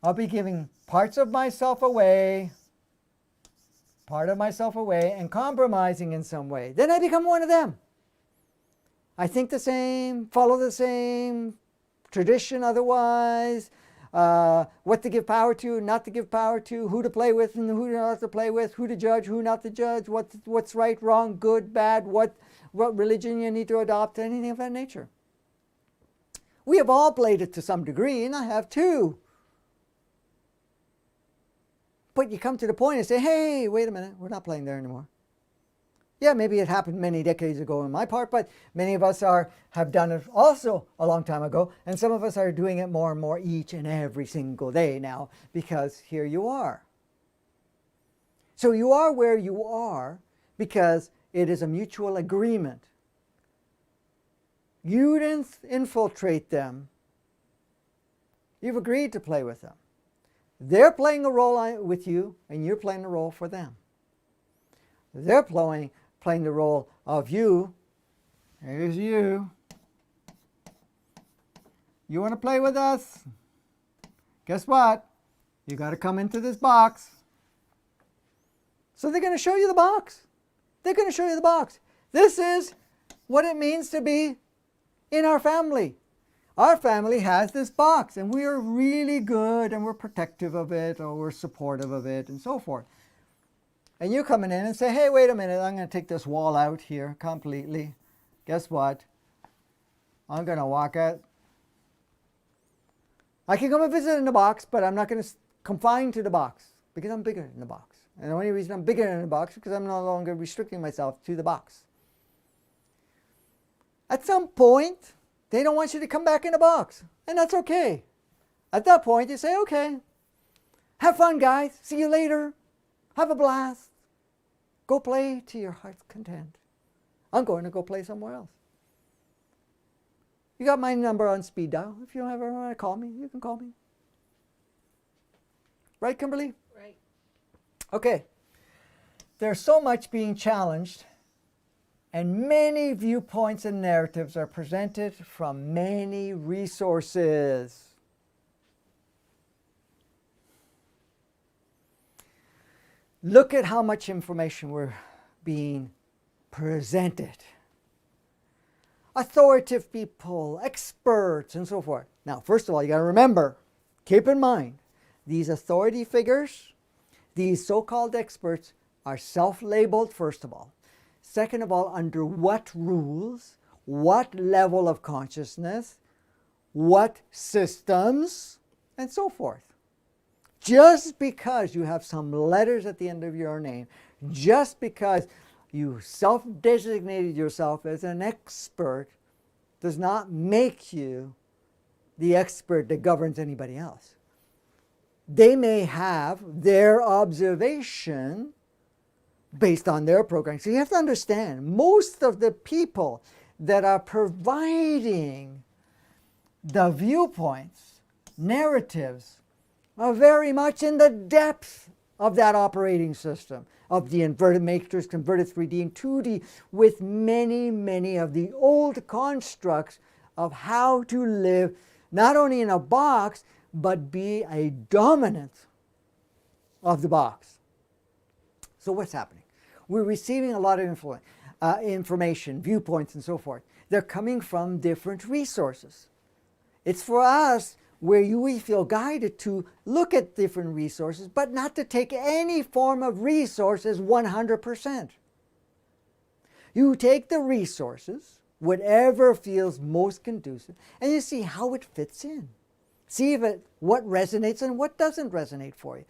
I'll be giving parts of myself away, and compromising in some way. Then I become one of them. I think the same, follow the same tradition otherwise. what to give power to, not to give power to, who to play with and who not to play with, who to judge, who not to judge, what's right, wrong, good, bad, what religion you need to adopt, anything of that nature. We have all played it to some degree, and I have too. But you come to the point and say, hey, wait a minute, we're not playing there anymore. Yeah, maybe it happened many decades ago in my part, but many of us have done it also a long time ago, and some of us are doing it more and more each and every single day now, because here you are. So you are where you are because it is a mutual agreement. You didn't infiltrate them. You've agreed to play with them. They're playing a role with you, and you're playing a role for them. They're playing the role of you. Here's you. You want to play with us? Guess what? You got to come into this box. So they're going to show you the box. They're going to show you the box. This is what it means to be in our family. Our family has this box, and we are really good, and we're protective of it, or we're supportive of it, and so forth. And you coming in and say, hey, wait a minute, I'm going to take this wall out here completely. Guess what? I'm going to walk out. I can come and visit in the box, but I'm not going to confine to the box because I'm bigger in the box. And the only reason I'm bigger in the box is because I'm no longer restricting myself to the box. At some point, they don't want you to come back in the box, and that's okay. At that point, you say, okay, have fun, guys. See you later. Have a blast. Go play to your heart's content. I'm going to go play somewhere else. You got my number on speed dial. If you ever want to call me, you can call me. Right, Kimberly? Right. Okay. There's so much being challenged, and many viewpoints and narratives are presented from many resources. Look at how much information we're being presented. Authoritative people, experts, and so forth. Now, first of all, you got to remember, keep in mind, these authority figures, these so-called experts are self-labeled, first of all. Second of all, under what rules, what level of consciousness, what systems, and so forth. Just because you have some letters at the end of your name, just because you self-designated yourself as an expert, does not make you the expert that governs anybody else. They may have their observation based on their program. So you have to understand, most of the people that are providing the viewpoints, narratives, are very much in the depth of that operating system, of the inverted matrix, converted 3D and 2D, with many, many of the old constructs of how to live, not only in a box, but be a dominant of the box. So what's happening? We're receiving a lot of information, viewpoints, and so forth. They're coming from different resources. It's for us where we feel guided to look at different resources, but not to take any form of resources 100%. You take the resources, whatever feels most conducive, and you see how it fits in. See what resonates and what doesn't resonate for you.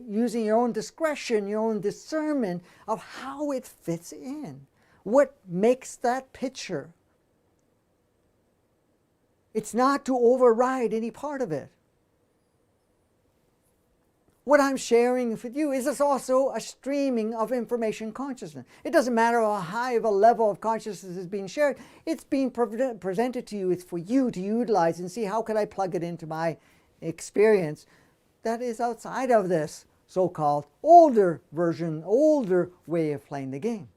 Using your own discretion, your own discernment of how it fits in. What makes that picture? It's not to override any part of it. What I'm sharing with you is also a streaming of information consciousness. It doesn't matter how high of a level of consciousness is being shared. It's being presented to you. It's for you to utilize and see how can I plug it into my experience that is outside of this so-called older version, older way of playing the game.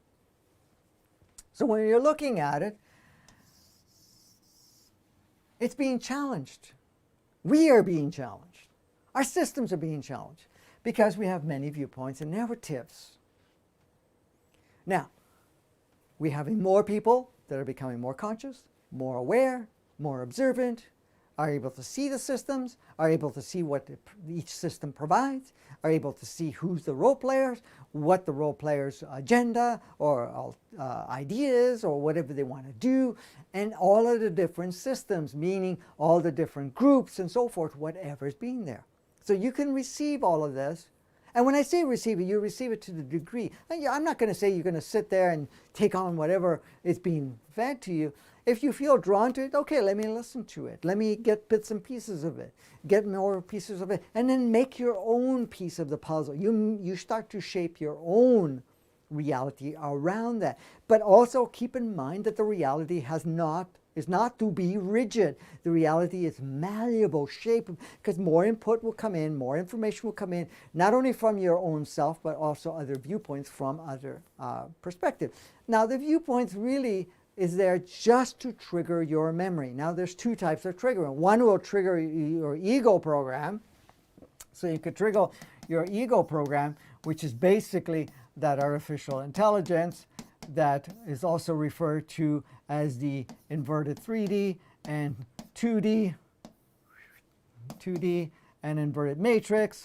So when you're looking at it, it's being challenged. We are being challenged. Our systems are being challenged because we have many viewpoints and narratives. Now, we're having more people that are becoming more conscious, more aware, more observant, are able to see the systems, are able to see what each system provides, are able to see who's the role players, what the role players' agenda or ideas or whatever they want to do, and all of the different systems, meaning all the different groups and so forth, whatever's being there. So you can receive all of this. And when I say receive it, you receive it to the degree. I'm not going to say you're going to sit there and take on whatever is being fed to you. If you feel drawn to it, okay, let me listen to it. Let me get bits and pieces of it. Get more pieces of it. And then make your own piece of the puzzle. You start to shape your own reality around that. But also keep in mind that the reality is not to be rigid. The reality is malleable, shapeable, because more input will come in, more information will come in, not only from your own self, but also other viewpoints from other perspectives. Now, the viewpoints really is there just to trigger your memory. Now, there's two types of triggering. One will trigger your ego program. So you could trigger your ego program, which is basically that artificial intelligence that is also referred to as the inverted 3D and 2D and inverted matrix.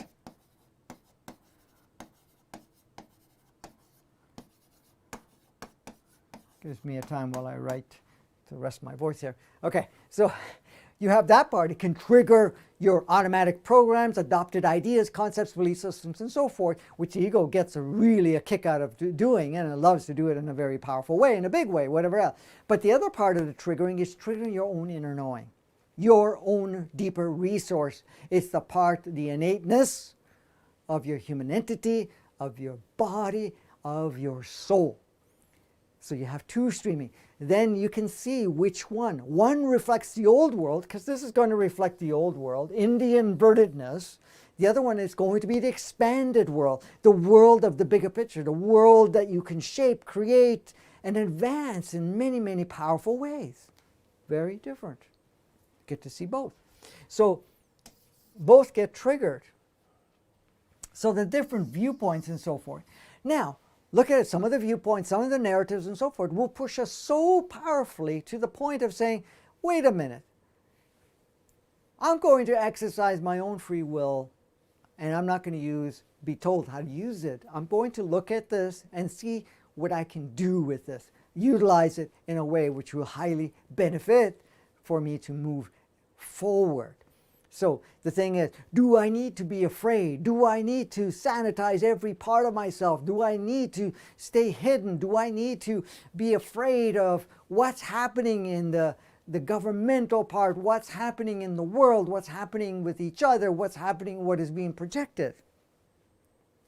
Gives me a time while I write to rest my voice here. Okay, so you have that part. It can trigger your automatic programs, adopted ideas, concepts, belief systems, and so forth, which the ego gets really a kick out of doing, and it loves to do it in a very powerful way, in a big way, whatever else. But the other part of the triggering is triggering your own inner knowing, your own deeper resource. It's the part, the innateness of your human entity, of your body, of your soul. So you have two streaming. Then you can see which one. One reflects the old world, because this is going to reflect the old world in the invertedness. The other one is going to be the expanded world, the world of the bigger picture, the world that you can shape, create, and advance in many, many powerful ways. Very different. Get to see both. So both get triggered. So the different viewpoints and so forth. Now, look at it. Some of the viewpoints, some of the narratives and so forth will push us so powerfully to the point of saying, wait a minute, I'm going to exercise my own free will and I'm not going to be told how to use it. I'm going to look at this and see what I can do with this. Utilize it in a way which will highly benefit for me to move forward. So the thing is, do I need to be afraid? Do I need to sanitize every part of myself? Do I need to stay hidden? Do I need to be afraid of what's happening in the governmental part, what's happening in the world, what's happening with each other, what's happening, what is being projected?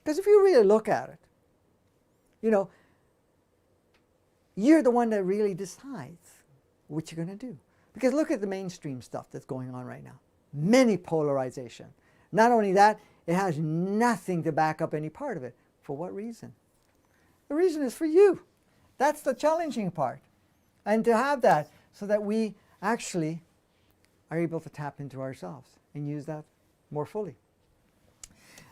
Because if you really look at it, you're the one that really decides what you're going to do. Because look at the mainstream stuff that's going on right now. Many polarization. Not only that, it has nothing to back up any part of it. For what reason? The reason is for you. That's the challenging part. And to have that so that we actually are able to tap into ourselves and use that more fully.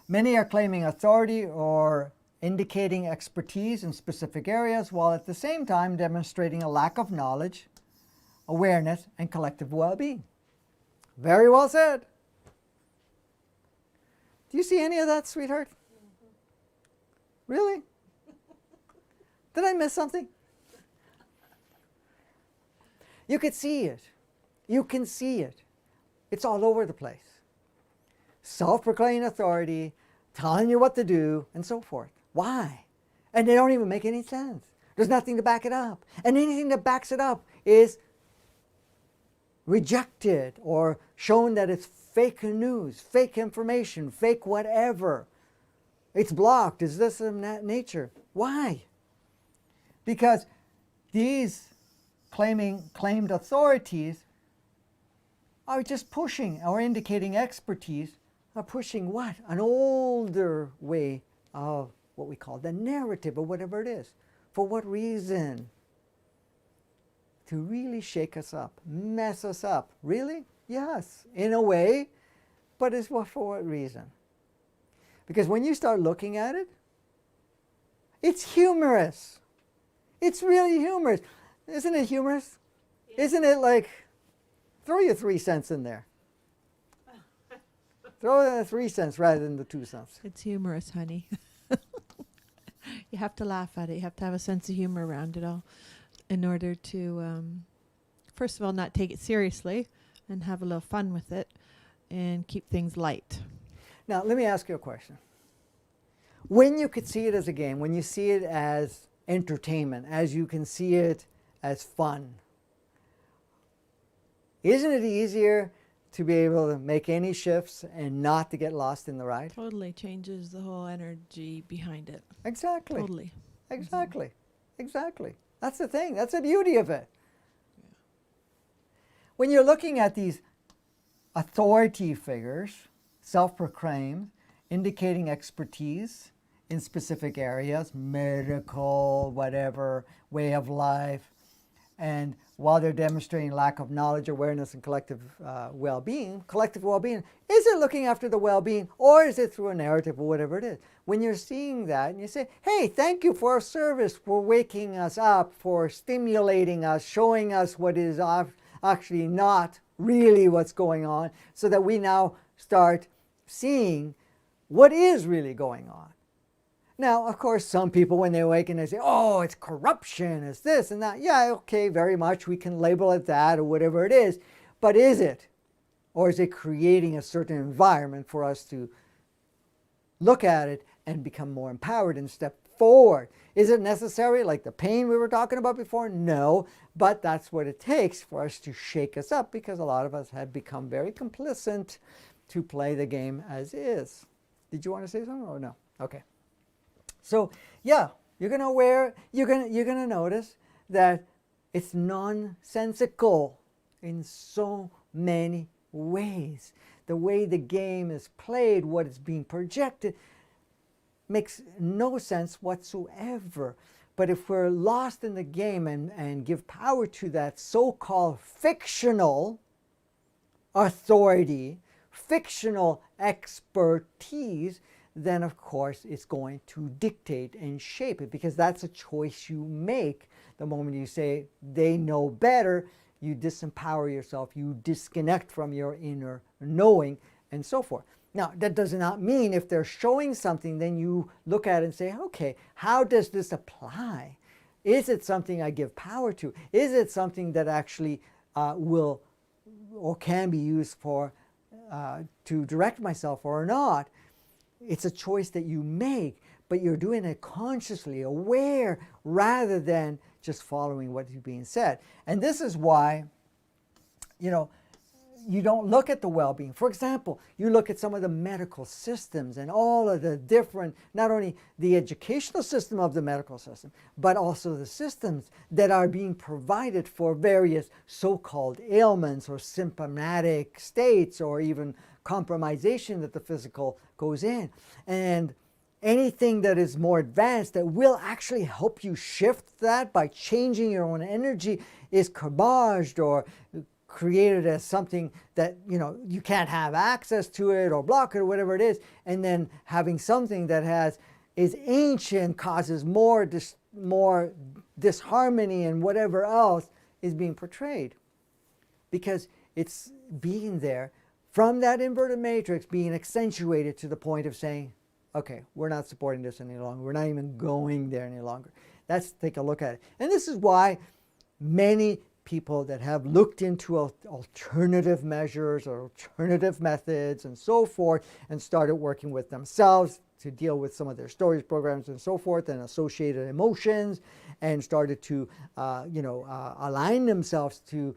Many are claiming authority or indicating expertise in specific areas, while at the same time demonstrating a lack of knowledge, awareness, and collective well-being. Very well said. Do you see any of that, sweetheart? Really? Did I miss something? You could see it. You can see it. It's all over the place. Self-proclaimed authority, telling you what to do, and so forth. Why? And they don't even make any sense. There's nothing to back it up. And anything that backs it up is rejected or shown that it's fake news, fake information, fake whatever. It's blocked. Is this of that nature? Why? Because these claimed authorities are just pushing or indicating expertise, are pushing what? An older way of what we call the narrative or whatever it is. For what reason? To really shake us up, mess us up. Really? Yes, in a way, but it's for what reason? Because when you start looking at it, it's humorous. It's really humorous. Isn't it humorous? Yeah. Isn't it like Throw your 3 cents in there. Throw the 3 cents rather than the 2 cents. It's humorous, honey. You have to laugh at it. You have to have a sense of humor around it all in order to, first of all, not take it seriously and have a little fun with it and keep things light. Now, let me ask you a question. When you could see it as a game, when you see it as entertainment, as you can see it as fun, isn't it easier to be able to make any shifts and not to get lost in the ride? Totally changes the whole energy behind it. Exactly. Totally. Exactly. Exactly. That's the thing. That's the beauty of it. Yeah. When you're looking at these authority figures, self-proclaimed, indicating expertise in specific areas, medical, whatever, way of life, and while they're demonstrating lack of knowledge, awareness, and collective well-being, is it looking after the well-being, or is it through a narrative or whatever it is? When you're seeing that and you say, hey, thank you for our service, for waking us up, for stimulating us, showing us what is actually not really what's going on, so that we now start seeing what is really going on. Now, of course, some people, when they awaken, they say, oh, it's corruption, it's this and that. Yeah, okay, very much. We can label it that or whatever it is. But is it? Or is it creating a certain environment for us to look at it and become more empowered and step forward? Is it necessary, like the pain we were talking about before? No, but that's what it takes for us to shake us up, because a lot of us have become very complacent to play the game as is. Did you want to say something or no? Okay. So yeah, you're gonna notice that it's nonsensical in so many ways. The way the game is played, what is being projected, makes no sense whatsoever. But if we're lost in the game and give power to that so-called fictional authority, fictional expertise, then of course it's going to dictate and shape it, because that's a choice you make. The moment you say they know better, you disempower yourself, you disconnect from your inner knowing, and so forth. Now, that does not mean if they're showing something, then you look at it and say, okay, how does this apply? Is it something I give power to? Is it something that actually will or can be used for to direct myself or not? It's a choice that you make, but you're doing it consciously, aware, rather than just following what is being said. And this is why, you don't look at the well-being. For example, you look at some of the medical systems and all of the different, not only the educational system of the medical system, but also the systems that are being provided for various so-called ailments or symptomatic states, or even compromisation that the physical goes in. And anything that is more advanced that will actually help you shift that by changing your own energy is cabaged or created as something that you can't have access to it or block it or whatever it is, and then having something that is ancient causes more disharmony and whatever else is being portrayed, because it's being there from that inverted matrix, being accentuated to the point of saying, okay, we're not supporting this any longer. We're not even going there any longer. Let's take a look at it. And this is why many people that have looked into alternative measures or alternative methods and so forth, and started working with themselves to deal with some of their storage programs and so forth, and associated emotions, and started to align themselves to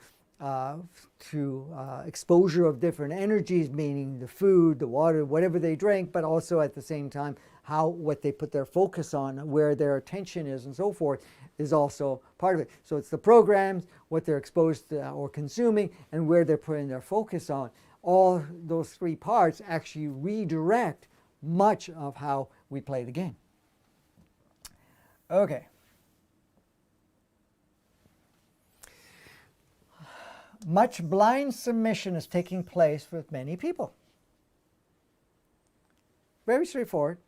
exposure of different energies, meaning the food, the water, whatever they drink, but also at the same time what they put their focus on, where their attention is, and so forth, is also part of it. So it's the programs, what they're exposed to or consuming, and where they're putting their focus on. All those three parts actually redirect much of how we play the game. Okay. Much blind submission is taking place with many people. Very straightforward.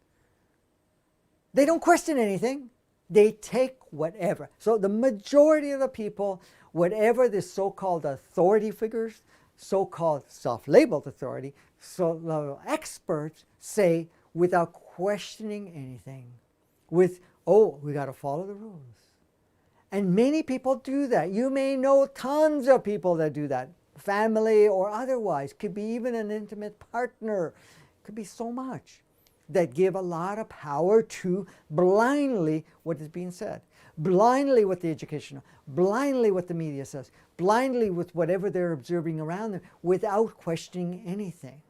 They don't question anything. They take whatever. So the majority of the people whatever the so-called authority figures, so-called self-labeled authority, so experts say without questioning anything. With, oh, we got to follow the rules. And many people do that. You may know tons of people that do that, family or otherwise. Could be even an intimate partner. Could be so much that give a lot of power to blindly what is being said, blindly what the education, blindly what the media says, blindly with whatever they're observing around them without questioning anything.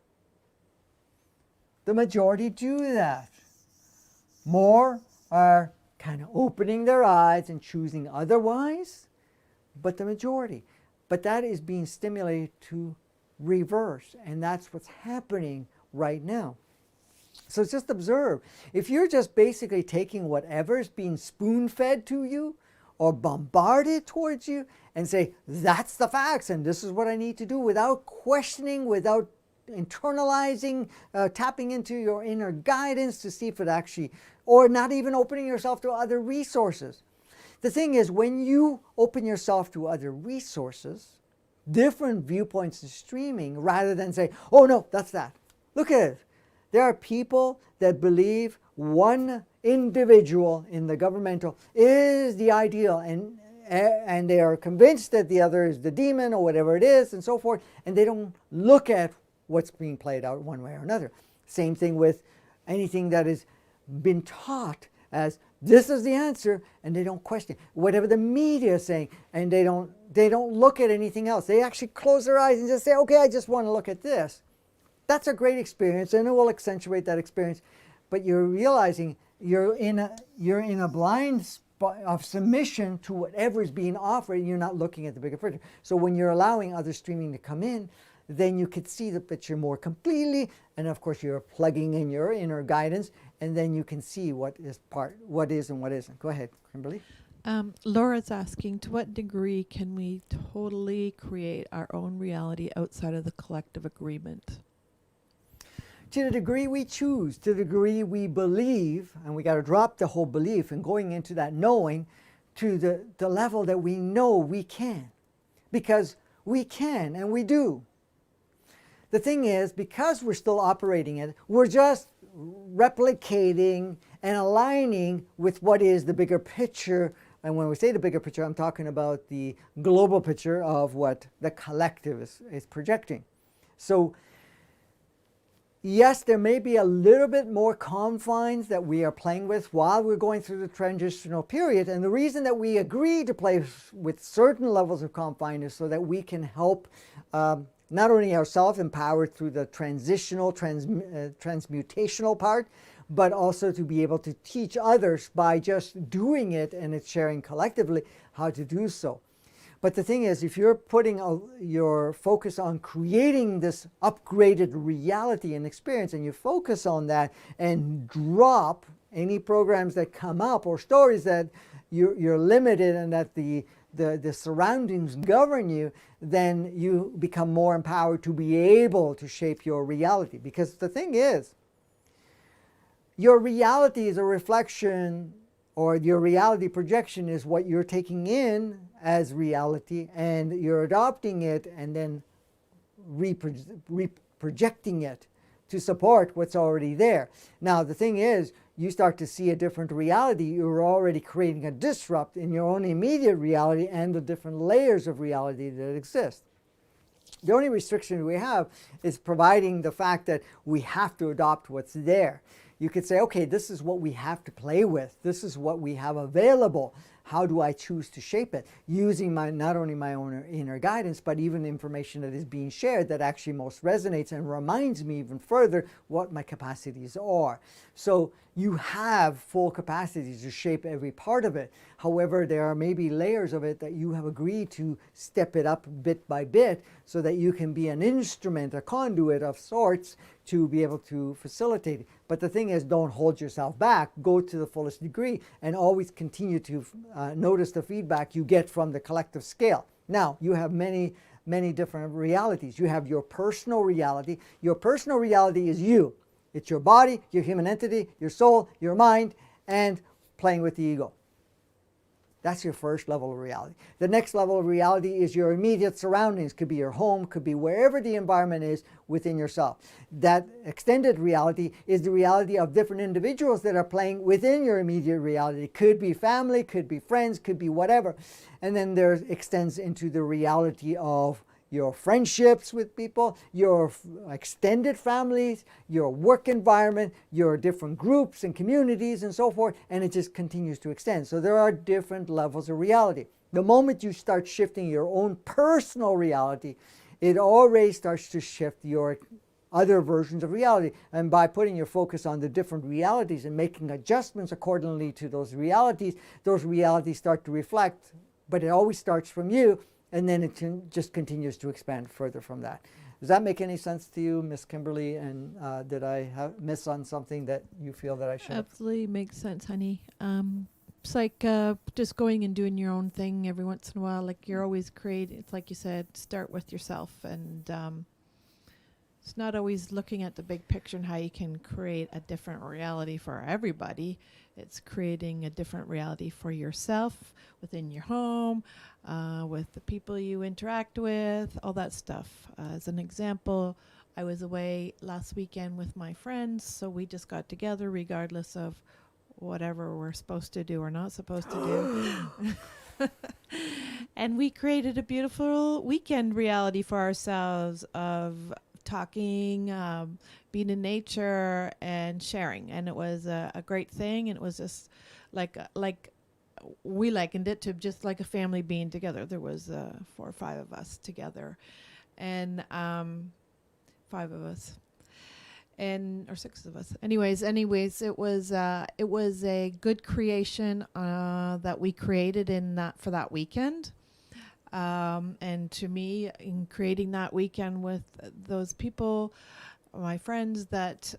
The majority do that. More are kind of opening their eyes and choosing otherwise, but the majority. But that is being stimulated to reverse, and that's what's happening right now. So just observe. If you're just basically taking whatever's being spoon-fed to you or bombarded towards you and say, that's the facts and this is what I need to do without questioning, without internalizing, tapping into your inner guidance to see if it actually, or not even opening yourself to other resources. The thing is, when you open yourself to other resources, different viewpoints and streaming, rather than say, oh no, that's that. Look at it. There are people that believe one individual in the governmental is the ideal, and they are convinced that the other is the demon or whatever it is and so forth, and they don't look at what's being played out one way or another. Same thing with anything that has been taught as this is the answer, and they don't question whatever the media is saying, and they don't look at anything else. They actually close their eyes and just say, okay, I just want to look at this. That's a great experience, and it will accentuate that experience. But you're realizing you're in a blind spot of submission to whatever is being offered, and you're not looking at the bigger picture. So when you're allowing other streaming to come in, then you could see the picture more completely, and of course you're plugging in your inner guidance, and then you can see what is and what isn't. Go ahead, Kimberly. Laura's asking, to what degree can we totally create our own reality outside of the collective agreement? To the degree we choose, to the degree we believe, and we got to drop the whole belief and going into that knowing to the level that we know we can. Because we can and we do. The thing is, because we're still operating it, we're just replicating and aligning with what is the bigger picture. And when we say the bigger picture, I'm talking about the global picture of what the collective is projecting. So yes, there may be a little bit more confines that we are playing with while we're going through the transitional period. And the reason that we agree to play with certain levels of confine is so that we can help not only ourselves empowered through the transitional, transmutational part, but also to be able to teach others by just doing it and it's sharing collectively how to do so. But the thing is, if you're putting your focus on creating this upgraded reality and experience, and you focus on that and drop any programs that come up or stories that you're limited and that the surroundings govern you, then you become more empowered to be able to shape your reality. Because the thing is, your reality is a reflection, or your reality projection is what you're taking in as reality, and you're adopting it and then projecting it to support what's already there. Now, the thing is, you start to see a different reality. You're already creating a disrupt in your own immediate reality and the different layers of reality that exist. The only restriction we have is providing the fact that we have to adopt what's there. You could say, okay, this is what we have to play with. This is what we have available. How do I choose to shape it? Using not only my own inner guidance, but even information that is being shared that actually most resonates and reminds me even further what my capacities are. So you have full capacities to shape every part of it. However, there are maybe layers of it that you have agreed to step it up bit by bit so that you can be an instrument, a conduit of sorts to be able to facilitate it. But the thing is, don't hold yourself back. Go to the fullest degree and always continue to notice the feedback you get from the collective scale. Now, you have many different realities. You have your personal reality. Your personal reality is you. It's your body, your human entity, your soul, your mind, and playing with the ego. That's your first level of reality. The next level of reality is your immediate surroundings. Could be your home, could be wherever the environment is within yourself. That extended reality is the reality of different individuals that are playing within your immediate reality. Could be family, could be friends, could be whatever. And then there extends into the reality of your friendships with people, your extended families, your work environment, your different groups and communities and so forth, and it just continues to extend. So there are different levels of reality. The moment you start shifting your own personal reality, it already starts to shift your other versions of reality. And by putting your focus on the different realities and making adjustments accordingly to those realities start to reflect, but it always starts from you. And then it just continues to expand further from that. Does that make any sense to you, Miss Kimberly? And did I miss on something that you feel that I should have? Absolutely makes sense, honey. It's like just going and doing your own thing every once in a while. Like you're always creating. It's like you said, start with yourself, and it's not always looking at the big picture and how you can create a different reality for everybody. It's creating a different reality for yourself within your home, with the people you interact with, all that stuff. As an example, I was away last weekend with my friends, so we just got together regardless of whatever we're supposed to do or not supposed to do. And we created a beautiful weekend reality for ourselves of talking, being in nature and sharing. And it was a great thing. And it was just like we likened it to just like a family being together. There was 4 or 5 of us together, and 5 of us, and or 6 of us. Anyways, it was a good creation that we created for that weekend. And to me, in creating that weekend with those people, my friends, that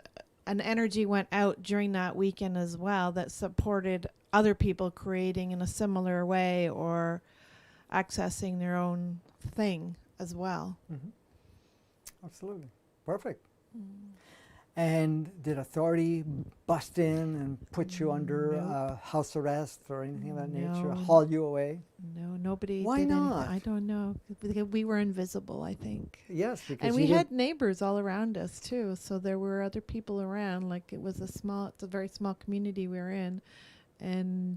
an energy went out during that weekend as well that supported other people creating in a similar way or accessing their own thing as well. Mm-hmm. Absolutely. Perfect. And did authority bust in and put you under house arrest or anything of that nature, haul you away? No, nobody Why did not? anything. I don't know. Because we were invisible, I think. Yes, because and we had neighbors all around us too, so there were other people around. Like it's a very small community we were in, and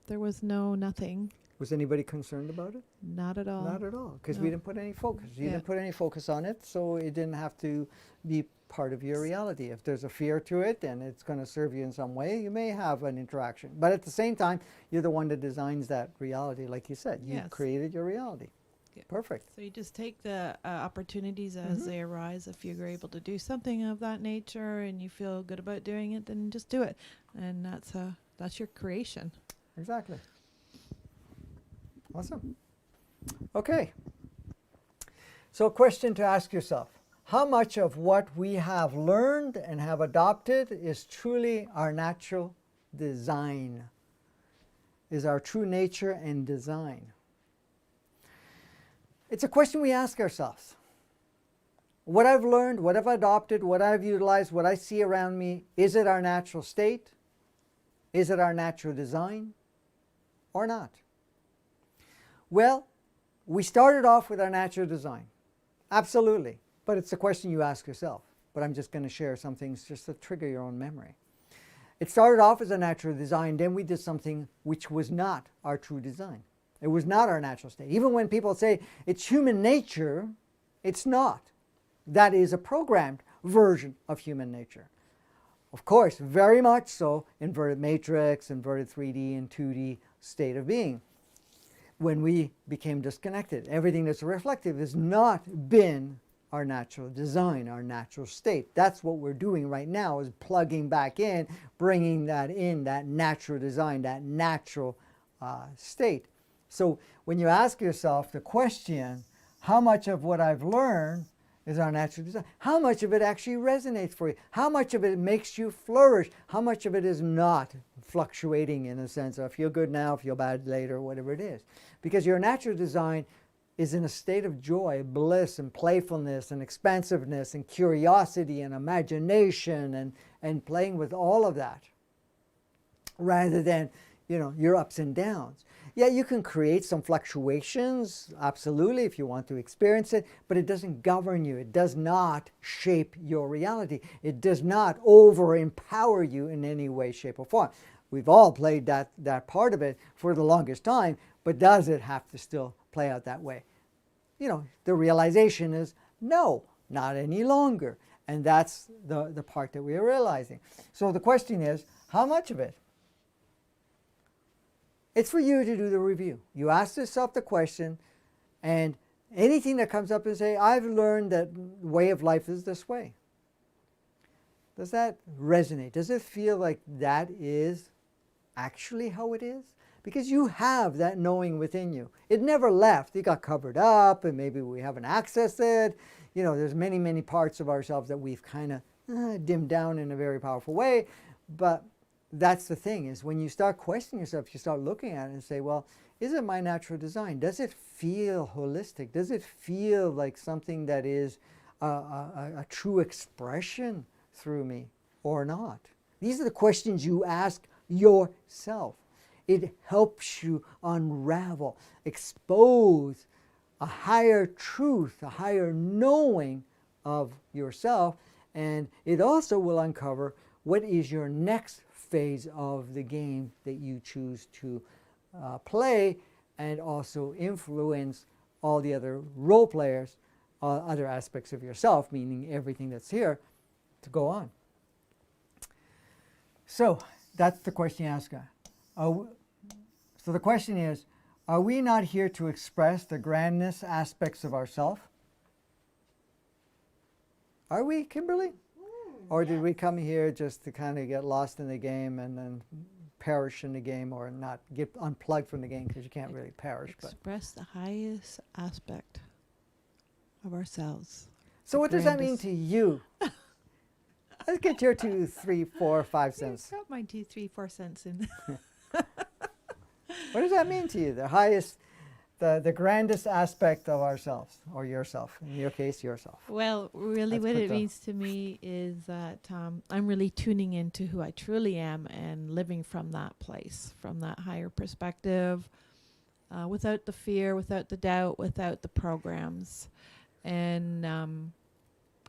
there was nothing. Was anybody concerned about it? Not at all. Not at all, because we didn't put any focus. You didn't put any focus on it, so it didn't have to be part of your reality. If there's a fear to it and it's going to serve you in some way, you may have an interaction. But at the same time, you're the one that designs that reality, like you said. You created your reality. Yeah. Perfect. So you just take the opportunities as they arise. If you're able to do something of that nature and you feel good about doing it, then just do it. And that's your creation. Exactly. Awesome. Okay. So, question to ask yourself. How much of what we have learned and have adopted is truly our natural design? Is our true nature and design? It's a question we ask ourselves. What I've learned, what I've adopted, what I've utilized, what I see around me, is it our natural state? Is it our natural design or not? Well, we started off with our natural design. Absolutely. But it's a question you ask yourself. But I'm just going to share some things just to trigger your own memory. It started off as a natural design, then we did something which was not our true design. It was not our natural state. Even when people say it's human nature, it's not. That is a programmed version of human nature. Of course, very much so, inverted matrix, inverted 3D and 2D state of being. When we became disconnected, everything that's reflective has not been our natural design, our natural state. That's what we're doing right now, is plugging back in, bringing that in, that natural design, that natural state. So when you ask yourself the question, how much of what I've learned is our natural design? How much of it actually resonates for you? How much of it makes you flourish? How much of it is not fluctuating in a sense of feel good now, feel bad later, whatever it is? Because your natural design is in a state of joy, bliss, and playfulness, and expansiveness, and curiosity, and imagination, and playing with all of that. Rather than, your ups and downs. Yeah, you can create some fluctuations, absolutely, if you want to experience it, but it doesn't govern you. It does not shape your reality. It does not over-empower you in any way, shape, or form. We've all played that part of it for the longest time, but does it have to still play out that way? The realization is no, not any longer. And that's the part that we are realizing. So the question is, how much of it? It's for you to do the review. You ask yourself the question, and anything that comes up and say, I've learned that way of life is this way. Does that resonate? Does it feel like that is actually how it is? Because you have that knowing within you. It never left. It got covered up, and maybe we haven't accessed it. There's many, many parts of ourselves that we've kind of dimmed down in a very powerful way. But that's the thing, is when you start questioning yourself, you start looking at it and say, well, is it my natural design? Does it feel holistic? Does it feel like something that is a true expression through me or not? These are the questions you ask yourself. It helps you unravel, expose a higher truth, a higher knowing of yourself, and it also will uncover what is your next phase of the game that you choose to play, and also influence all the other role players, other aspects of yourself, meaning everything that's here, to go on. So that's the question you ask. So the question is, are we not here to express the grandness aspects of ourself? Are we, Kimberly? Or did we come here just to kind of get lost in the game and then perish in the game, or not get unplugged from the game, because you can't really perish? Express the highest aspect of ourselves. So what does that mean to you? Let's get your 2, 3, 4, 5 cents. Got my 2, 3, 4 cents in. What does that mean to you? The highest, the grandest aspect of ourselves, or yourself. In your case, yourself. Well, really what it means to me is that I'm really tuning into who I truly am and living from that place, from that higher perspective, without the fear, without the doubt, without the programs, and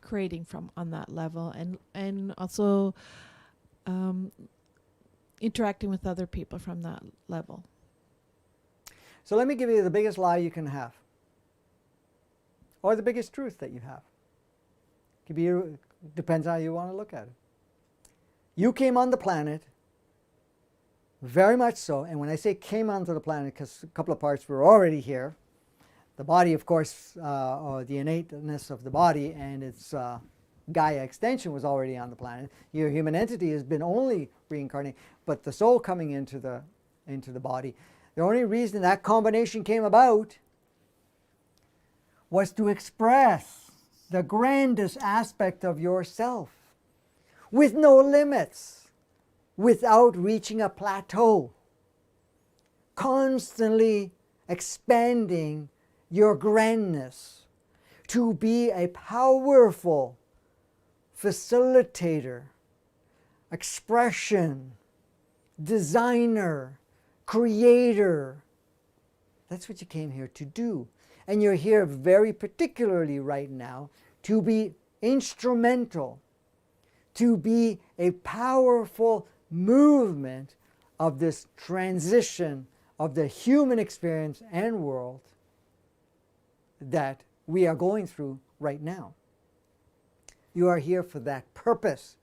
creating from on that level, and also interacting with other people from that level. So let me give you the biggest lie you can have, or the biggest truth that you have. Could be, depends how you want to look at it. You came on the planet, very much so, and when I say came onto the planet, because a couple of parts were already here. The body, of course, or the innateness of the body and its Gaia extension was already on the planet. Your human entity has been only reincarnating, but the soul coming into the body. The only reason that combination came about was to express the grandest aspect of yourself with no limits, without reaching a plateau, constantly expanding your grandness to be a powerful facilitator, expression, designer, creator. That's what you came here to do. And you're here very particularly right now to be instrumental, to be a powerful movement of this transition of the human experience and world that we are going through right now. You are here for that purpose.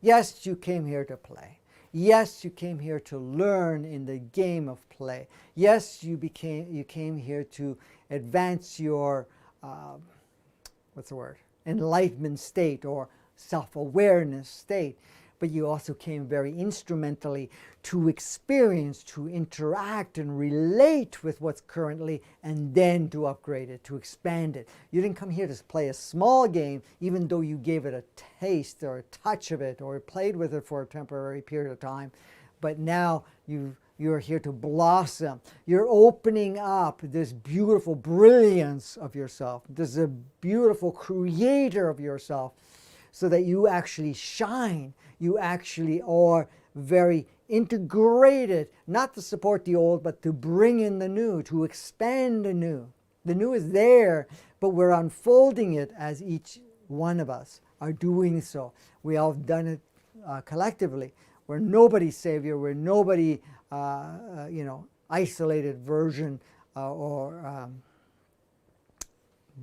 Yes, you came here to play. Yes, you came here to learn in the game of play. Yes, you came here to advance your, enlightenment state or self-awareness state. But you also came very instrumentally to experience, to interact and relate with what's currently, and then to upgrade it, to expand it. You didn't come here to play a small game, even though you gave it a taste or a touch of it, or played with it for a temporary period of time. But now you're here to blossom. You're opening up this beautiful brilliance of yourself. This is a beautiful creator of yourself, so that you actually shine. You actually are very integrated, not to support the old, but to bring in the new, to expand the new. The new is there, but we're unfolding it as each one of us are doing so. We all have done it collectively. We're nobody's savior. We're nobody, isolated version or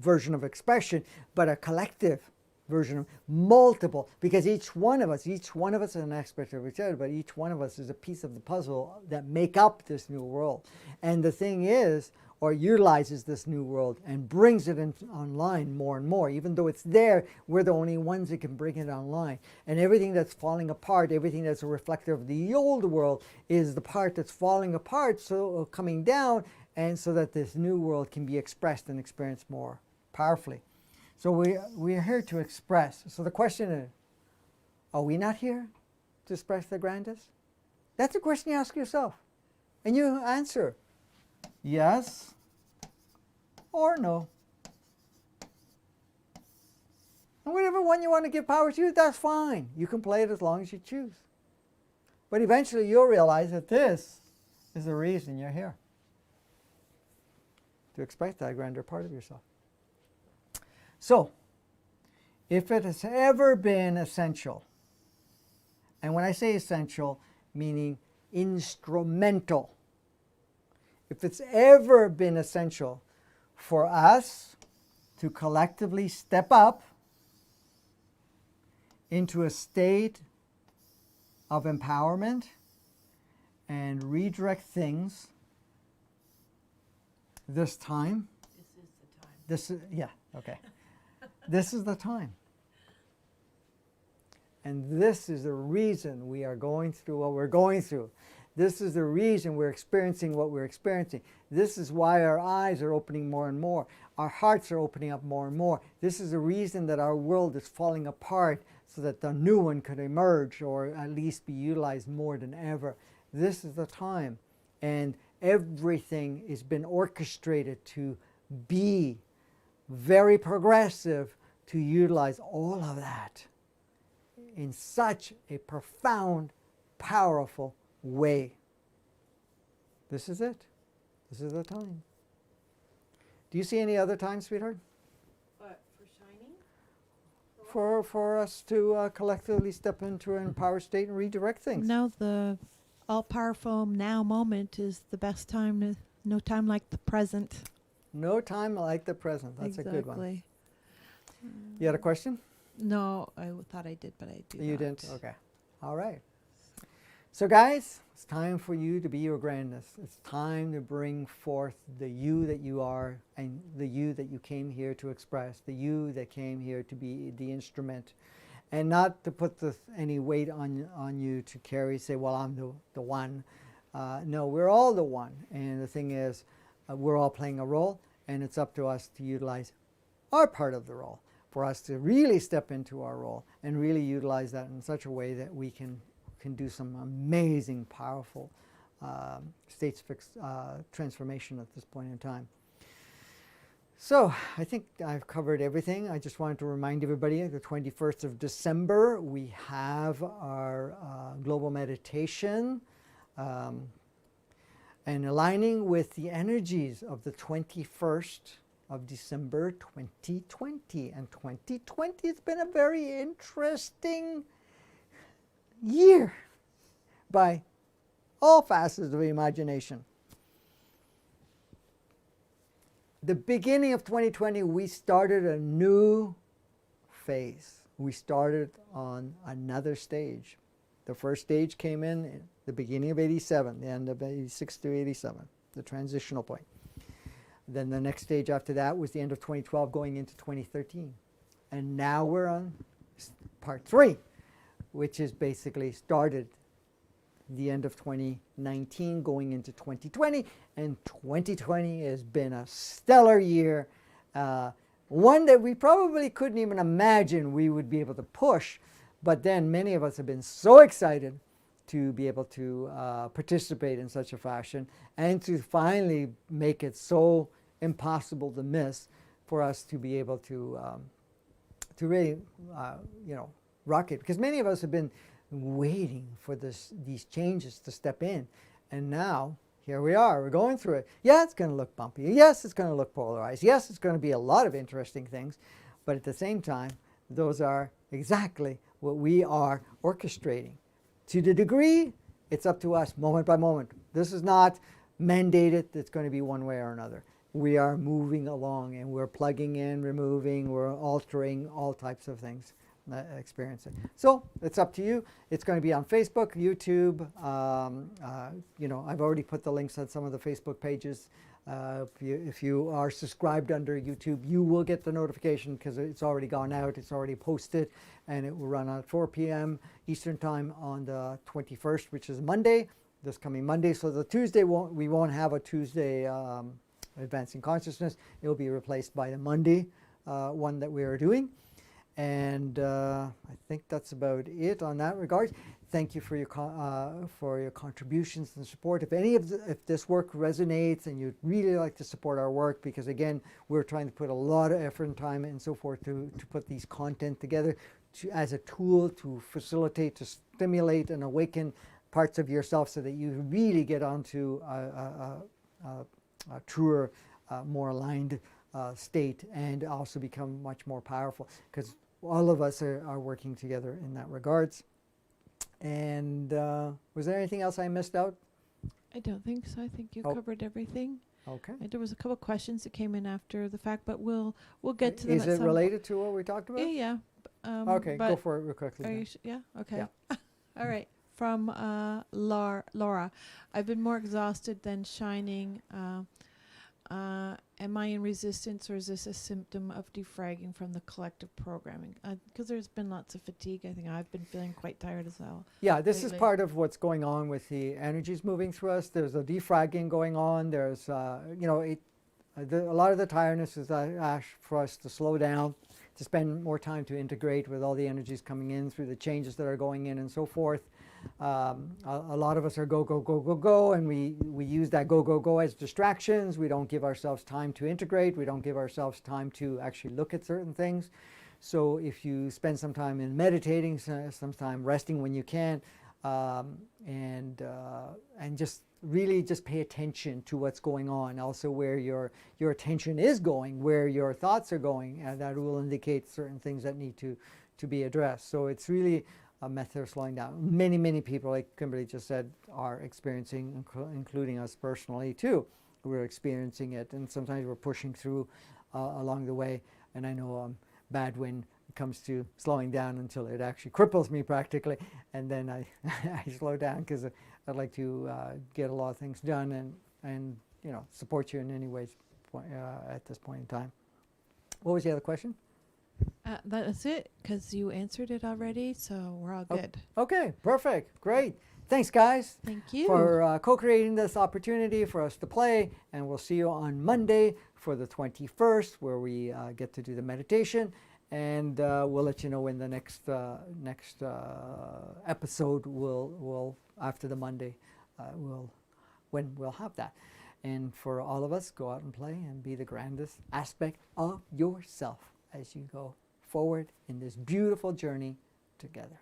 version of expression, but a collective version of multiple, because each one of us is an aspect of each other, but each one of us is a piece of the puzzle that make up this new world. And the thing is, or utilizes this new world and brings it online more and more. Even though it's there, we're the only ones that can bring it online. And everything that's falling apart, everything that's a reflector of the old world, is the part that's falling apart, so coming down, and so that this new world can be expressed and experienced more powerfully. So we are here to express. So the question is, are we not here to express the grandest? That's a question you ask yourself. And you answer yes or no. And whatever one you want to give power to, that's fine. You can play it as long as you choose. But eventually you'll realize that this is the reason you're here. To express that grander part of yourself. So, if it has ever been essential, and when I say essential, meaning instrumental, if it's ever been essential for us to collectively step up into a state of empowerment and redirect things, this time. This is the time. This is the time. And this is the reason we are going through what we're going through. This is the reason we're experiencing what we're experiencing. This is why our eyes are opening more and more. Our hearts are opening up more and more. This is the reason that our world is falling apart, so that the new one could emerge, or at least be utilized more than ever. This is the time. And everything has been orchestrated to be very progressive, to utilize all of that in such a profound, powerful way. This is it. This is the time. Do you see any other time, sweetheart? What, for shining? For us to collectively step into an empowered state and redirect things. No, the all-powerful now moment is the best time. No time like the present. No time like the present. That's exactly. a good one. You had a question? No, I thought I did, but I do You not. didn't? Okay. All right. So guys, it's time for you to be your grandness. It's time to bring forth the you that you are, and the you that you came here to express, the you that came here to be the instrument, and not to put any weight on you to carry, say, well, I'm the one. No, we're all the one. And the thing is, we're all playing a role, and it's up to us to utilize our part of the role, for us to really step into our role and really utilize that in such a way that we can do some amazing, powerful states transformation at this point in time. So I think I've covered everything. I just wanted to remind everybody, the 21st of December, we have our global meditation, and aligning with the energies of the 21st of December 2020. And 2020 has been a very interesting year by all facets of the imagination. The beginning of 2020, we started a new phase. We started on another stage. The first stage came in the beginning of 87, the end of 86 to 87, the transitional point. Then the next stage after that was the end of 2012 going into 2013. And now we're on part 3, which is basically started the end of 2019 going into 2020. And 2020 has been a stellar year, one that we probably couldn't even imagine we would be able to push. But then many of us have been so excited to be able to participate in such a fashion, and to finally make it so impossible to miss, for us to be able to really, rocket, because many of us have been waiting for these changes to step in, and now here we are. We're going through it. Yeah, it's going to look bumpy. Yes, it's going to look polarized. Yes, it's going to be a lot of interesting things, but at the same time, those are exactly what we are orchestrating. To the degree, it's up to us moment by moment. This is not mandated. It's going to be one way or another. We are moving along, and we're plugging in, removing, we're altering all types of things. Experience it. So it's up to you. It's going to be on Facebook, YouTube. You know, I've already put the links on some of the Facebook pages. If you are subscribed under YouTube, you will get the notification because it's already gone out. It's already posted, and it will run at 4 p.m. Eastern Time on the 21st, which is Monday, this coming Monday. So the Tuesday we won't have a Tuesday Advancing Consciousness. It will be replaced by the Monday one that we are doing. And I think that's about it on that regard. Thank you for your contributions and support. If if this work resonates and you'd really like to support our work, because again, we're trying to put a lot of effort and time and so forth to put these content together as a tool to facilitate, to stimulate and awaken parts of yourself so that you really get onto a truer, more aligned state, and also become much more powerful, because all of us are working together in that regards. And was there anything else I missed out? I don't think so. I think you covered everything. Okay. There was a couple of questions that came in after the fact, but we'll get to them. Is it related to what we talked about? Yeah. Okay, go for it real quickly. Are then. you yeah. Okay. Yeah. All right. From Laura, I've been more exhausted than shining. Am I in resistance, or is this a symptom of defragging from the collective programming? Because there's been lots of fatigue. I think I've been feeling quite tired as well. Yeah, this lately. is part of what's going on with the energies moving through us. There's a defragging going on. There's, you know, a lot of the tiredness is for us to slow down, to spend more time to integrate with all the energies coming in through the changes that are going in and so forth. A lot of us are go, go, go, go, go, and we use that go, go, go as distractions. We don't give ourselves time to integrate. We don't give ourselves time to actually look at certain things. So if you spend some time in meditating, some time resting when you can, and just really just pay attention to what's going on, also where your attention is going, where your thoughts are going, and that will indicate certain things that need to be addressed. So it's really a method of slowing down. Many people, like Kimberly just said, are experiencing, including us personally too. We're experiencing it, and sometimes we're pushing through along the way. And I know I'm bad when it comes to slowing down until it actually cripples me practically, and then I slow down because I'd like to get a lot of things done and you know, support you in any ways at this point in time. What was the other question? That's it, because you answered it already, so we're all good. Okay, perfect, great. Thanks, guys. Thank you. For co-creating this opportunity for us to play, and we'll see you on Monday for the 21st, where we get to do the meditation, and we'll let you know when the next episode will after the Monday, when we'll have that. And for all of us, go out and play and be the grandest aspect of yourself as you go forward in this beautiful journey together.